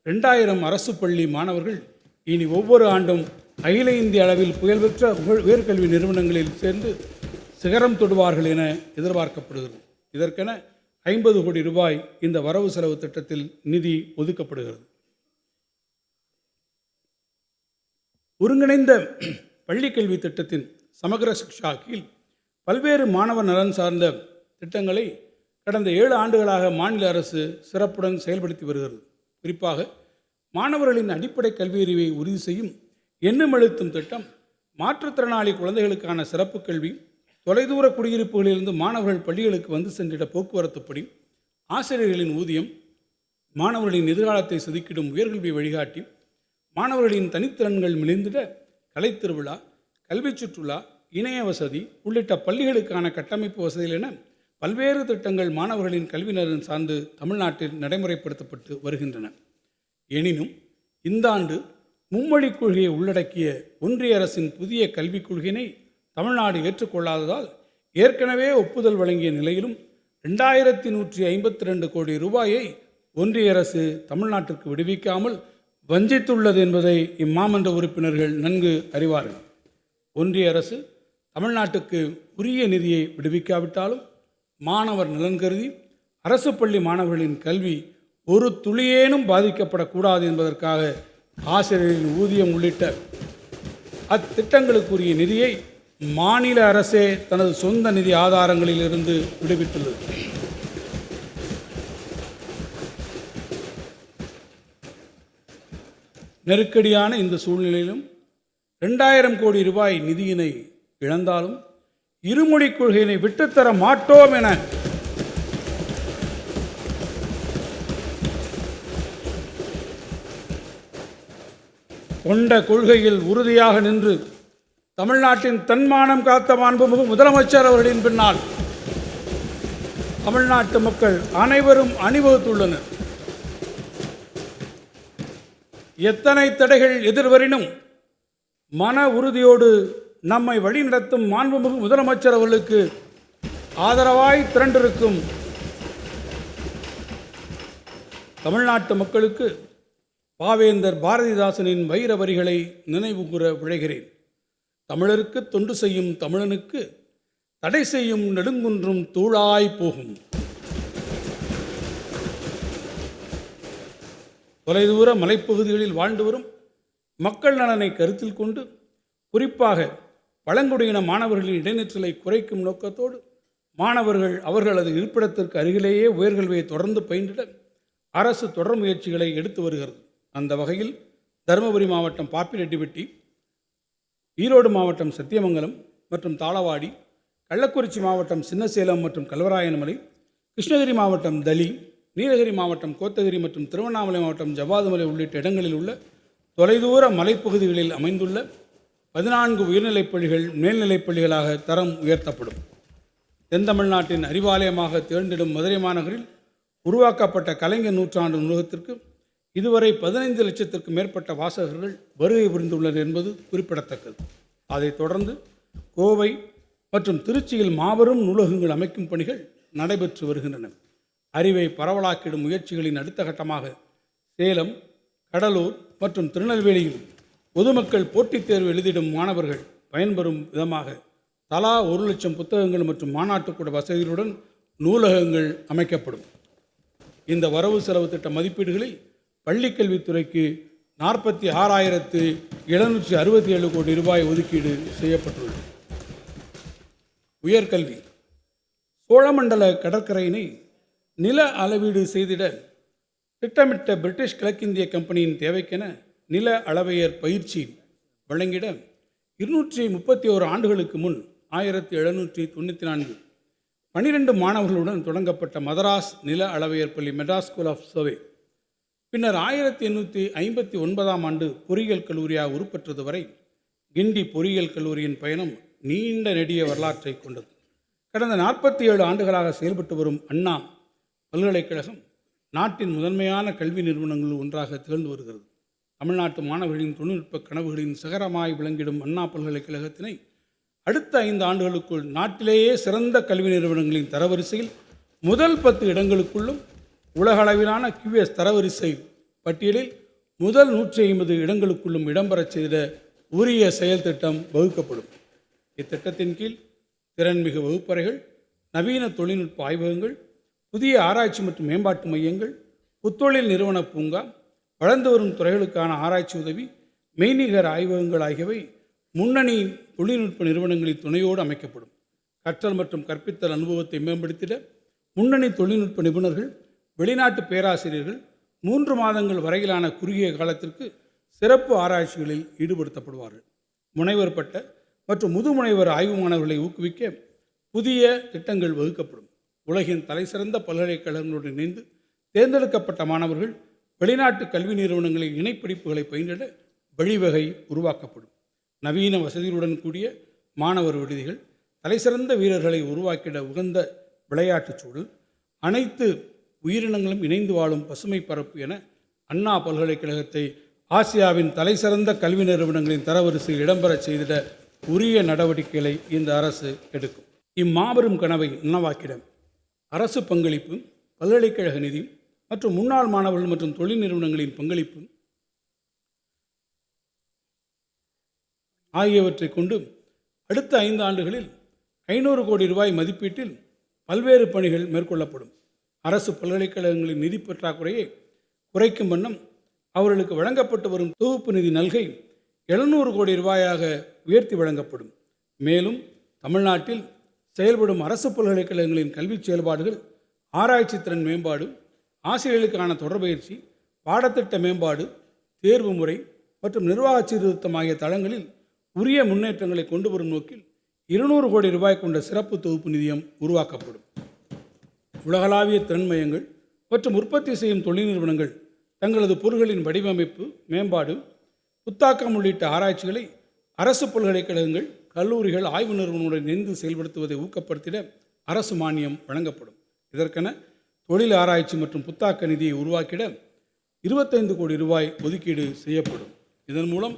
2000 அரசு பள்ளி மாணவர்கள் இனி ஒவ்வொரு ஆண்டும் அகில இந்திய அளவில் புகழ்பெற்ற உயர்கல்வி நிறுவனங்களில் சேர்ந்து சிகரம் தொடுவார்கள் என எதிர்பார்க்கப்படுகிறது. இதற்கென 50 கோடி ரூபாய் இந்த வரவு செலவு திட்டத்தில் நிதி ஒதுக்கப்படுகிறது. ஒருங்கிணைந்த பள்ளிக்கல்வி திட்டத்தின் சமகர சிக்ஷா கீழ் பல்வேறு மாணவர் நலன் சார்ந்த திட்டங்களை கடந்த 7 ஆண்டுகளாக மாநில அரசு சிறப்புடன் செயல்படுத்தி வருகிறது. குறிப்பாக மாணவர்களின் அடிப்படை கல்வியறிவை உறுதி செய்யும் எண்ணும் எழுத்தும் திட்டம், மாற்றுத்திறனாளி குழந்தைகளுக்கான சிறப்பு கல்வி, தொலைதூர குடியிருப்புகளிலிருந்து மாணவர்கள் பள்ளிகளுக்கு வந்து சென்றிட போக்குவரத்துப்படி, ஆசிரியர்களின் ஊதியம், மாணவர்களின் எதிர்காலத்தை செதுக்கிடும் உயர்கல்வி வழிகாட்டி, மாணவர்களின் தனித்திறன்கள் மிளிர்ந்திட கலைத்திருவிழா, கல்வி சுற்றுலா, இணைய வசதி உள்ளிட்ட பள்ளிகளுக்கான கட்டமைப்பு வசதிகள் என பல்வேறு திட்டங்கள் மாணவர்களின் கல்வி நலன் சார்ந்து தமிழ்நாட்டில் நடைமுறைப்படுத்தப்பட்டு வருகின்றன. எனினும் இந்த ஆண்டு மும்மொழிக் கொள்கையை உள்ளடக்கிய ஒன்றிய அரசின் புதிய கல்விக் கொள்கையினை தமிழ்நாடு ஏற்றுக்கொள்ளாததால் ஏற்கனவே ஒப்புதல் வழங்கிய நிலையிலும் 2152 கோடி ரூபாயை ஒன்றிய அரசு தமிழ்நாட்டிற்கு விடுவிக்காமல் வஞ்சித்துள்ளது என்பதை இம்மாமன்ற உறுப்பினர்கள் நன்கு அறிவார்கள். ஒன்றிய அரசு தமிழ்நாட்டுக்கு உரிய நிதியை விடுவிக்காவிட்டாலும் மாணவர் நலன் கருதி அரசு பள்ளி மாணவர்களின் கல்வி ஒரு துளியேனும் பாதிக்கப்படக்கூடாது என்பதற்காக ஆசிரியரின் ஊதியம் உள்ளிட்ட அத்திட்டங்களுக்குரிய நிதியை மாநில அரசே தனது சொந்த நிதி ஆதாரங்களில் இருந்து விடுவித்துள்ளது. நெருக்கடியான இந்த சூழ்நிலையிலும் 2000 கோடி ரூபாய் நிதியினை இழந்தாலும் இருமொழிக் கொள்கையினை விட்டுத்தர மாட்டோம் என கொண்ட கொள்கையில் உறுதியாக நின்று தமிழ்நாட்டின் தன்மானம் காத்த மாண்புமிகு முதலமைச்சர் அவர்களின் பின்னால் தமிழ்நாட்டு மக்கள் அனைவரும் அணிவகுத்துள்ளனர். எத்தனை தடைகள் எதிர்வரினும் மன உறுதியோடு நம்மை வழிநடத்தும் மாண்புமிகு முதலமைச்சர் அவர்களுக்கு ஆதரவாய் திரண்டிருக்கும் தமிழ்நாட்டு மக்களுக்கு பாவேந்தர் பாரதிதாசனின் வைர வரிகளை நினைவு கூற விழைகிறேன். தமிழருக்கு தொண்டு செய்யும் தமிழனுக்கு தடை செய்யும் நெடுங்குன்றும் தூளாய் போகும். தொலைதூர மலைப்பகுதிகளில் வாழ்ந்து வரும் மக்கள் நலனை கருத்தில் கொண்டு குறிப்பாக பழங்குடியின மாணவர்களின் இடைநிற்றலை குறைக்கும் நோக்கத்தோடு மாணவர்கள் அவர்களது இருப்பிடத்திற்கு அருகிலேயே உயர்கல்வியை தொடர்ந்து பயின்றிட அரசு தொடர் முயற்சிகளை எடுத்து வருகிறது. அந்த வகையில் தருமபுரி மாவட்டம் பாப்பிரெட்டிப்பட்டி, ஈரோடு மாவட்டம் சத்தியமங்கலம் மற்றும் தாளவாடி, கள்ளக்குறிச்சி மாவட்டம் சின்னசேலம் மற்றும் கல்வராயன்மலை, கிருஷ்ணகிரி மாவட்டம் தளி, நீலகிரி மாவட்டம் கோத்தகிரி மற்றும் திருவண்ணாமலை மாவட்டம் ஜவ்வாதுமலை உள்ளிட்ட இடங்களில் உள்ள தொலைதூர மலைப்பகுதிகளில் அமைந்துள்ள 14 உயர்நிலைப் பள்ளிகள் மேல்நிலைப் பள்ளிகளாக தரம் உயர்த்தப்படும். தென் தமிழ்நாட்டின் அறிவாலயமாக திகழ்ந்திடும் மதுரை மாநகரில் உருவாக்கப்பட்ட கலைஞர் நூற்றாண்டு நூலகத்திற்கு இதுவரை 15 லட்சத்திற்கும் மேற்பட்ட வாசகர்கள் வருகை புரிந்துள்ளனர் என்பது குறிப்பிடத்தக்கது. அதைத் தொடர்ந்து கோவை மற்றும் திருச்சியில் மாபெரும் நூலகங்கள் அமைக்கும் பணிகள் நடைபெற்று வருகின்றன. அறிவை பரவலாக்கிடும் முயற்சிகளின் அடுத்த கட்டமாக சேலம், கடலூர் மற்றும் திருநெல்வேலியில் பொதுமக்கள் போட்டித் தேர்வு எழுதிடும் மாணவர்கள் பயன்பெறும் விதமாக தலா 1 லட்சம் புத்தகங்கள் மற்றும் மாநாட்டுக்கூட வசதிகளுடன் நூலகங்கள் அமைக்கப்படும். இந்த வரவு செலவு திட்ட மதிப்பீடுகளில் பள்ளிக்கல்வித்துறைக்கு 46,767 கோடி ரூபாய் ஒதுக்கீடு செய்யப்பட்டுள்ளது. உயர்கல்வி சோழமண்டல கடற்கரையினை நில அளவீடு செய்திட திட்டமிட்ட பிரிட்டிஷ் கிழக்கிந்திய கம்பெனியின் தேவைக்கென நில அளவையர் பயிற்சி வழங்கிட 231 ஆண்டுகளுக்கு முன் 1794 12 மாணவர்களுடன் தொடங்கப்பட்ட மதராஸ் நில அளவையர் பள்ளி மெட்ராஸ் ஸ்கூல் ஆஃப் சர்வே பின்னர் 1859ஆம் ஆண்டு பொறியியல் கல்லூரியாக உருப்பெற்றது வரை கிண்டி பொறியியல் கல்லூரியின் பயணம் நீண்ட நெடிய வரலாற்றை கொண்டது. கடந்த 47 ஆண்டுகளாக செயல்பட்டு வரும் அண்ணா பல்கலைக்கழகம் நாட்டின் முதன்மையான கல்வி நிறுவனங்களில் ஒன்றாக திகழ்ந்து வருகிறது. தமிழ்நாட்டு மாணவர்களின் தொழில்நுட்ப கனவுகளின் சிகரமாய் விளங்கிடும் அண்ணா பல்கலைக்கழகத்தினை அடுத்த 5 ஆண்டுகளுக்குள் நாட்டிலேயே சிறந்த கல்வி நிறுவனங்களின் தரவரிசையில் முதல் 10 இடங்களுக்குள்ளும் உலகளவிலான QS தரவரிசை பட்டியலில் முதல் 150 இடங்களுக்குள்ளும் இடம்பெறச் செய்த உரிய செயல் திட்டம் வகுக்கப்படும். இத்திட்டத்தின் கீழ் திறன்மிகு வகுப்பறைகள், நவீன தொழில்நுட்ப ஆய்வகங்கள், புதிய ஆராய்ச்சி மற்றும் மேம்பாட்டு மையங்கள், புத்தொழில் நிறுவன பூங்கா, வளர்ந்து வரும் துறைகளுக்கான ஆராய்ச்சி உதவி, மெய்நிகர் ஆய்வகங்கள் ஆகியவை முன்னணி தொழில்நுட்ப நிறுவனங்களின் துணையோடு அமைக்கப்படும். கற்றல் மற்றும் கற்பித்தல் அனுபவத்தை மேம்படுத்திட முன்னணி தொழில்நுட்ப நிபுணர்கள், வெளிநாட்டு பேராசிரியர்கள் 3 மாதங்கள் வரையிலான குறுகிய காலத்திற்கு சிறப்பு ஆராய்ச்சிகளில் ஈடுபடுத்தப்படுவார்கள். முனைவர் பட்ட மற்றும் முதுமுனைவர் ஆய்வு மாணவர்களை ஊக்குவிக்க புதிய திட்டங்கள் வகுக்கப்படும். உலகின் தலைசிறந்த பல்கலைக்கழகங்களுடன் இணைந்து தேர்ந்தெடுக்கப்பட்ட மாணவர்கள் வெளிநாட்டு கல்வி நிறுவனங்களின் இணைப்படிப்புகளை பயின்றிட வழிவகை உருவாக்கப்படும். நவீன வசதிகளுடன் கூடிய மாணவர் விடுதிகள், தலைசிறந்த வீரர்களை உருவாக்கிட உகந்த விளையாட்டுச் சூழல், அனைத்து உயிரினங்களும் இணைந்து வாழும் பசுமை பரப்பு என அண்ணா பல்கலைக்கழகத்தை ஆசியாவின் தலைசிறந்த கல்வி நிறுவனங்களின் தரவரிசையில் இடம்பெறச் செய்திட உரிய நடவடிக்கைகளை இந்த அரசு எடுக்கும். இம்மாபெரும் கனவை நனவாக்கிட அரசு பங்களிப்பு, பல்கலைக்கழக நிதி மற்றும் முன்னாள் மாணவர்கள் மற்றும் தொழில் நிறுவனங்களின் பங்களிப்பு ஆகியவற்றை கொண்டு அடுத்த 5 ஆண்டுகளில் 500 கோடி ரூபாய் மதிப்பீட்டில் பல்வேறு பணிகள் மேற்கொள்ளப்படும். அரசு பல்கலைக்கழகங்களின் நிதி பற்றாக்குறையை குறைக்கும் வண்ணம் அவர்களுக்கு வழங்கப்பட்டு வரும் தொகுப்பு நிதி நல்கை 700 கோடி ரூபாயாக உயர்த்தி வழங்கப்படும். மேலும் தமிழ்நாட்டில் செயல்படும் அரசு பல்கலைக்கழகங்களின் கல்வி செயல்பாடுகள், ஆராய்ச்சி திறன் மேம்பாடு, ஆசிரியர்களுக்கான தொடர்பயிற்சி, பாடத்திட்ட மேம்பாடு, தேர்வு முறை மற்றும் நிர்வாக சீர்திருத்தம் ஆகிய தளங்களில் உரிய முன்னேற்றங்களை கொண்டு வரும் நோக்கில் 200 கோடி ரூபாய் கொண்ட சிறப்பு தொகுப்பு நிதியம் உருவாக்கப்படும். உலகளாவிய திறன் மையங்கள் மற்றும் உற்பத்தி செய்யும் தொழில் நிறுவனங்கள் தங்களது பொருட்களின் வடிவமைப்பு, மேம்பாடு, புத்தாக்கம் உள்ளிட்ட ஆராய்ச்சிகளை அரசு பல்கலைக்கழகங்கள், கல்லூரிகள், ஆய்வு நிறுவனங்களுடன் இணைந்து செயல்படுத்துவதை ஊக்கப்படுத்திட அரசு மானியம் வழங்கப்படும். இதற்கென தொழில் ஆராய்ச்சி மற்றும் புத்தாக்க நிதியை உருவாக்கிட 25 கோடி ரூபாய் ஒதுக்கீடு செய்யப்படும். இதன் மூலம்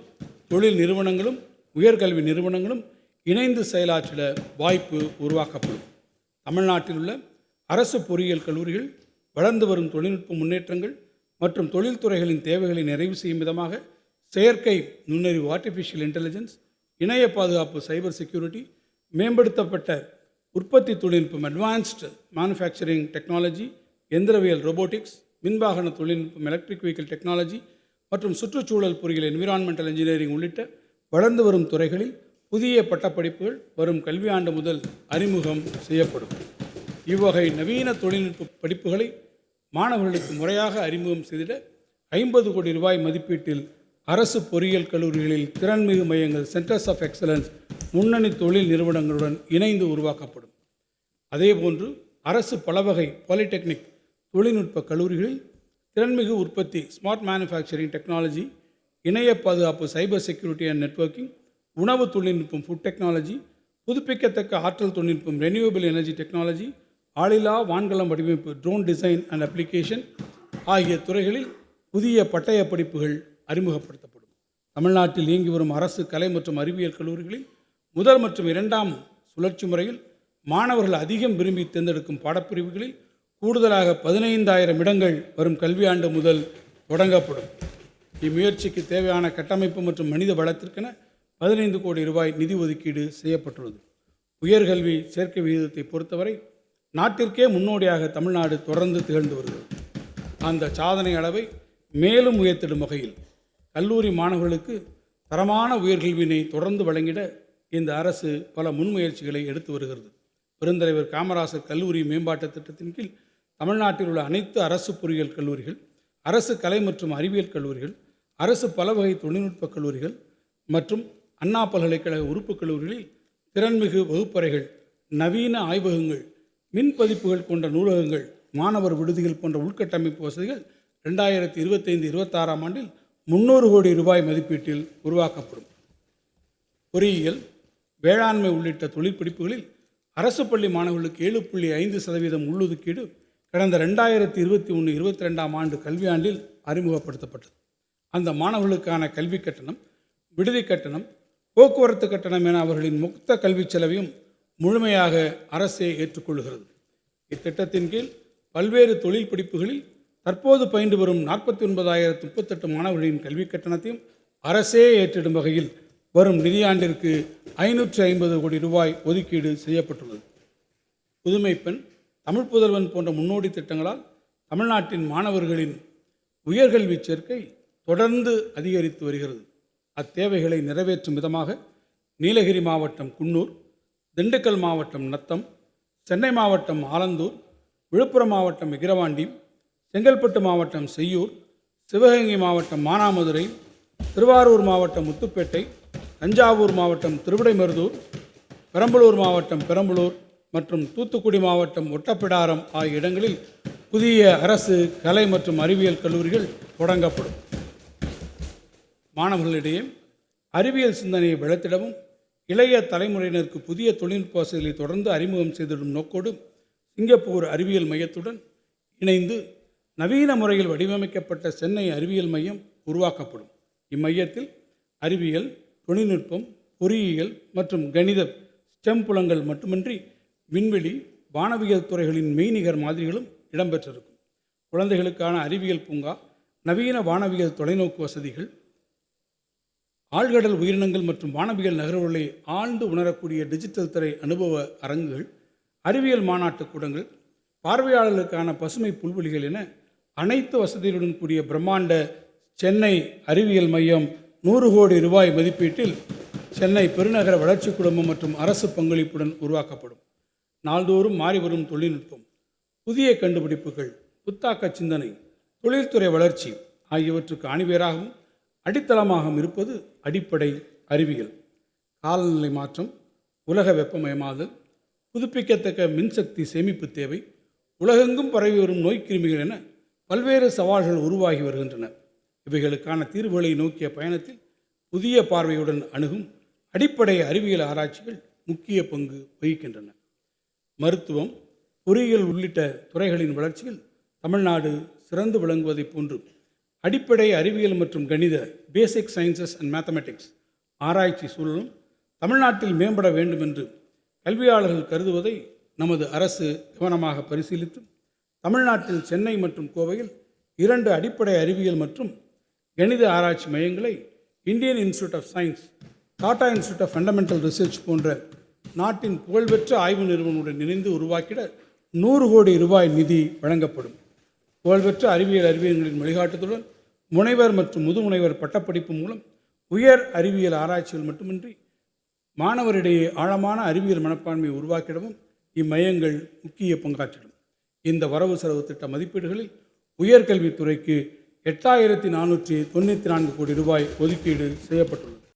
தொழில் நிறுவனங்களும் உயர்கல்வி நிறுவனங்களும் இணைந்து செயலாற்றிட வாய்ப்பு உருவாக்கப்படும். தமிழ்நாட்டில் உள்ள அரசு பொறியியல் கல்லூரிகள் வளர்ந்து வரும் தொழில்நுட்ப முன்னேற்றங்கள் மற்றும் தொழில்துறைகளின் தேவைகளை நிறைவு செய்யும் விதமாக செயற்கை நுண்ணறிவு, ஆர்டிஃபிஷியல் இன்டெலிஜென்ஸ், இணைய பாதுகாப்பு, சைபர் செக்யூரிட்டி, மேம்படுத்தப்பட்ட உற்பத்தி தொழில்நுட்பம், அட்வான்ஸ்டு மேனுஃபேக்சரிங் டெக்னாலஜி, எந்திரவியல், ரோபோட்டிக்ஸ், மின்வாகன தொழில்நுட்பம், எலக்ட்ரிக் வெஹிக்கிள் டெக்னாலஜி மற்றும் சுற்றுச்சூழல் பொறியியல், என்விரான்மெண்டல் இன்ஜினியரிங் உள்ளிட்ட வளர்ந்து வரும் துறைகளில் புதிய பட்டப்படிப்புகள் வரும் கல்வியாண்டு முதல் அறிமுகம் செய்யப்படும். இவ்வகை நவீன தொழில்நுட்ப படிப்புகளை மாணவர்களுக்கு முறையாக அறிமுகம் செய்திட 50 கோடி ரூபாய் மதிப்பீட்டில் அரசு பொறியியல் கல்லூரிகளில் திறன்மிகு மையங்கள், சென்டர்ஸ் ஆஃப் எக்ஸலன்ஸ், முன்னணி தொழில் நிறுவனங்களுடன் இணைந்து உருவாக்கப்படும். அதேபோன்று அரசு பலவகை பாலிடெக்னிக் தொழில்நுட்ப கல்லூரிகளில் திறன்மிகு உற்பத்தி, ஸ்மார்ட் மேனுஃபேக்சரிங் டெக்னாலஜி, இணைய பாதுகாப்பு, சைபர் செக்யூரிட்டி அண்ட் நெட்வொர்க்கிங், உணவு தொழில்நுட்பம், ஃபுட் டெக்னாலஜி, புதுப்பிக்கத்தக்க ஆற்றல் தொழில்நுட்பம், ரெனியூவபிள் எனர்ஜி டெக்னாலஜி, ஆளில்லா வான்கலம் வடிவமைப்பு, ட்ரோன் டிசைன் அண்ட் அப்ளிகேஷன் ஆகிய துறைகளில் புதிய பட்டய படிப்புகள் அறிமுகப்படுத்தப்படும். தமிழ்நாட்டில் இயங்கி வரும் அரசு கலை மற்றும் அறிவியல் கல்லூரிகளில் முதல் மற்றும் 2ஆம் சுழற்சி முறையில் மாணவர்கள் அதிகம் விரும்பி தேர்ந்தெடுக்கும் பாடப்பிரிவுகளில் கூடுதலாக 15,000 இடங்கள் வரும் கல்வியாண்டு முதல் தொடங்கப்படும். இம்முயற்சிக்கு தேவையான கட்டமைப்பு மற்றும் மனித வளத்திற்கென 15 கோடி ரூபாய் நிதி ஒதுக்கீடு செய்யப்பட்டுள்ளது. உயர்கல்வி சேர்க்கை விகிதத்தை பொறுத்தவரை நாட்டிற்கே முன்னோடியாக தமிழ்நாடு தொடர்ந்து திகழ்ந்து வருகிறது. அந்த சாதனை அளவை மேலும் உயர்த்திடும் வகையில் கல்லூரி மாணவர்களுக்கு தரமான உயர்கல்வியினை தொடர்ந்து வழங்கிட இந்த அரசு பல முன்முயற்சிகளை எடுத்து வருகிறது. பெருந்தலைவர் காமராசர் கல்லூரி மேம்பாட்டு திட்டத்தின் கீழ் தமிழ்நாட்டில் உள்ள அனைத்து அரசு பொறியியல் கல்லூரிகள், அரசு கலை மற்றும் அறிவியல் கல்லூரிகள், அரசு பலவகை தொழில்நுட்ப கல்லூரிகள் மற்றும் அண்ணா பல்கலைக்கழக உறுப்பு கல்லூரிகளில் திறன்மிகு வகுப்பறைகள், நவீன ஆய்வகங்கள், மின் பதிப்புகள் கொண்ட நூலகங்கள், மாணவர் விடுதிகள் போன்ற உள்கட்டமைப்பு வசதிகள் 2025-26ஆம் ஆண்டில் 300 கோடி ரூபாய் மதிப்பீட்டில் உருவாக்கப்படும். பொறியியல், வேளாண்மை உள்ளிட்ட தொழில் படிப்புகளில் அரசு பள்ளி மாணவர்களுக்கு 7.5% உள்ளொதுக்கீடு கடந்த 2021-22ஆம் ஆண்டு கல்வியாண்டில் அறிமுகப்படுத்தப்பட்டது. அந்த மாணவர்களுக்கான கல்வி கட்டணம், விடுதி கட்டணம், போக்குவரத்து கட்டணம் என அவர்களின் மொத்த கல்வி செலவையும் முழுமையாக அரசே ஏற்றுக்கொள்கிறது. இத்திட்டத்தின் கீழ் பல்வேறு தொழில் படிப்புகளில் தற்போது பயின்று வரும் 49,038 மாணவர்களின் கல்வி கட்டணத்தையும் அரசே ஏற்றிடும் வகையில் வரும் நிதியாண்டிற்கு 550 கோடி ரூபாய் ஒதுக்கீடு செய்யப்பட்டுள்ளது. புதுமை பெண், தமிழ் புதல்வன் போன்ற முன்னோடி திட்டங்களால் தமிழ்நாட்டின் மாணவர்களின் உயர்கல்வி சேர்க்கை தொடர்ந்து அதிகரித்து வருகிறது. அத்தேவைகளை நிறைவேற்றும் விதமாக நீலகிரி மாவட்டம் குன்னூர், திண்டுக்கல் மாவட்டம் நத்தம், சென்னை மாவட்டம் ஆலந்தூர், விழுப்புரம் மாவட்டம் விக்கிரவாண்டி, செங்கல்பட்டு மாவட்டம் செய்யூர், சிவகங்கை மாவட்டம் மானாமதுரை, திருவாரூர் மாவட்டம் முத்துப்பேட்டை, தஞ்சாவூர் மாவட்டம் திருவிடைமருதூர், பெரம்பலூர் மாவட்டம் பெரம்பலூர் மற்றும் தூத்துக்குடி மாவட்டம் ஒட்டப்பிடாரம் ஆகிய இடங்களில் புதிய அரசு கலை மற்றும் அறிவியல் கல்லூரிகள் தொடங்கப்படும். மாணவர்களிடையே அறிவியல் சிந்தனையை வளர்த்திடவும் இளைய தலைமுறையினருக்கு புதிய தொழில்நுட்ப வசதிகளை தொடர்ந்து அறிமுகம் செய்திடும் நோக்கோடு சிங்கப்பூர் அறிவியல் மையத்துடன் இணைந்து நவீன முறையில் வடிவமைக்கப்பட்ட சென்னை அறிவியல் மையம் உருவாக்கப்படும். இம்மையத்தில் அறிவியல், தொழில்நுட்பம், பொறியியல் மற்றும் கணித ஸ்டெம் புலங்கள் மட்டுமின்றி விண்வெளி, வானவியல் துறைகளின் மெய்நிகர் மாதிரிகளும் இடம்பெற்றிருக்கும். குழந்தைகளுக்கான அறிவியல் பூங்கா, நவீன வானவியல் தொலைநோக்கு வசதிகள், ஆழ்கடல் உயிரினங்கள் மற்றும் வானவியல் நகர்வுகளை ஆழ்ந்து உணரக்கூடிய டிஜிட்டல் திரை அனுபவ அரங்குகள், அறிவியல் மாநாட்டு கூடங்கள், பார்வையாளர்களுக்கான பசுமை புல்வெளிகள் என அனைத்து வசதிகளுடன் கூடிய பிரம்மாண்ட சென்னை அறிவியல் மையம் 100 கோடி ரூபாய் மதிப்பீட்டில் சென்னை பெருநகர வளர்ச்சி குழுமம் மற்றும் அரசு பங்களிப்புடன் உருவாக்கப்படும். நாள்தோறும் மாறிவரும் தொழில்நுட்பம், புதிய கண்டுபிடிப்புகள், புத்தாக்க சிந்தனை, தொழில்துறை வளர்ச்சி ஆகியவற்றுக்கு அணிவேராகவும் அடித்தளமாகவும் இருப்பது அடிப்படை அறிவியல். காலநிலை மாற்றம், உலக வெப்பமயமாதல், புதுப்பிக்கத்தக்க மின்சக்தி சேமிப்பு தேவை, உலகெங்கும் பரவி வரும் நோய்க்கிருமிகள் என பல்வேறு சவால்கள் உருவாகி வருகின்றன. இவைகளுக்கான தீர்வுகளை நோக்கிய பயணத்தில் புதிய பார்வையுடன் அணுகும் அடிப்படை அறிவியல் ஆராய்ச்சிகள் முக்கிய பங்கு வகிக்கின்றன. மருத்துவம், பொறியியல் உள்ளிட்ட துறைகளின் வளர்ச்சியில் தமிழ்நாடு சிறந்து விளங்குவதைப் போன்று அடிப்படை அறிவியல் மற்றும் கணித பேசிக் சயின்சஸ் அண்ட் மேத்தமெட்டிக்ஸ் ஆராய்ச்சி சூழலும் தமிழ்நாட்டில் மேம்பட வேண்டும் என்று கல்வியாளர்கள் கருதுவதை நமது அரசு கவனமாக பரிசீலித்து தமிழ்நாட்டில் சென்னை மற்றும் கோவையில் 2 அடிப்படை அறிவியல் மற்றும் கணித ஆராய்ச்சி மையங்களை Indian Institute of Science, Tata Institute of Fundamental Research போன்ற நாட்டின் புகழ்பெற்ற ஆய்வு நிறுவனங்களுடன் இணைந்து உருவாக்கிட 100 கோடி ரூபாய் நிதி வழங்கப்படும். புகழ்பெற்ற அறிவியல்களின் வழிகாட்டுதலுடன் முனைவர் மற்றும் முதுமுனைவர் பட்டப்படிப்பு மூலம் உயர் அறிவியல் ஆராய்ச்சிகள் மட்டுமின்றி மாணவரிடையே ஆழமான அறிவியல் மனப்பான்மையை உருவாக்கிடவும் இம்மையங்கள் முக்கிய பங்காற்றிடும். இந்த வரவு செலவு திட்ட மதிப்பீடுகளில் உயர்கல்வித்துறைக்கு 8494 கோடி ரூபாய் ஒதுக்கீடு செய்யப்பட்டுள்ளது.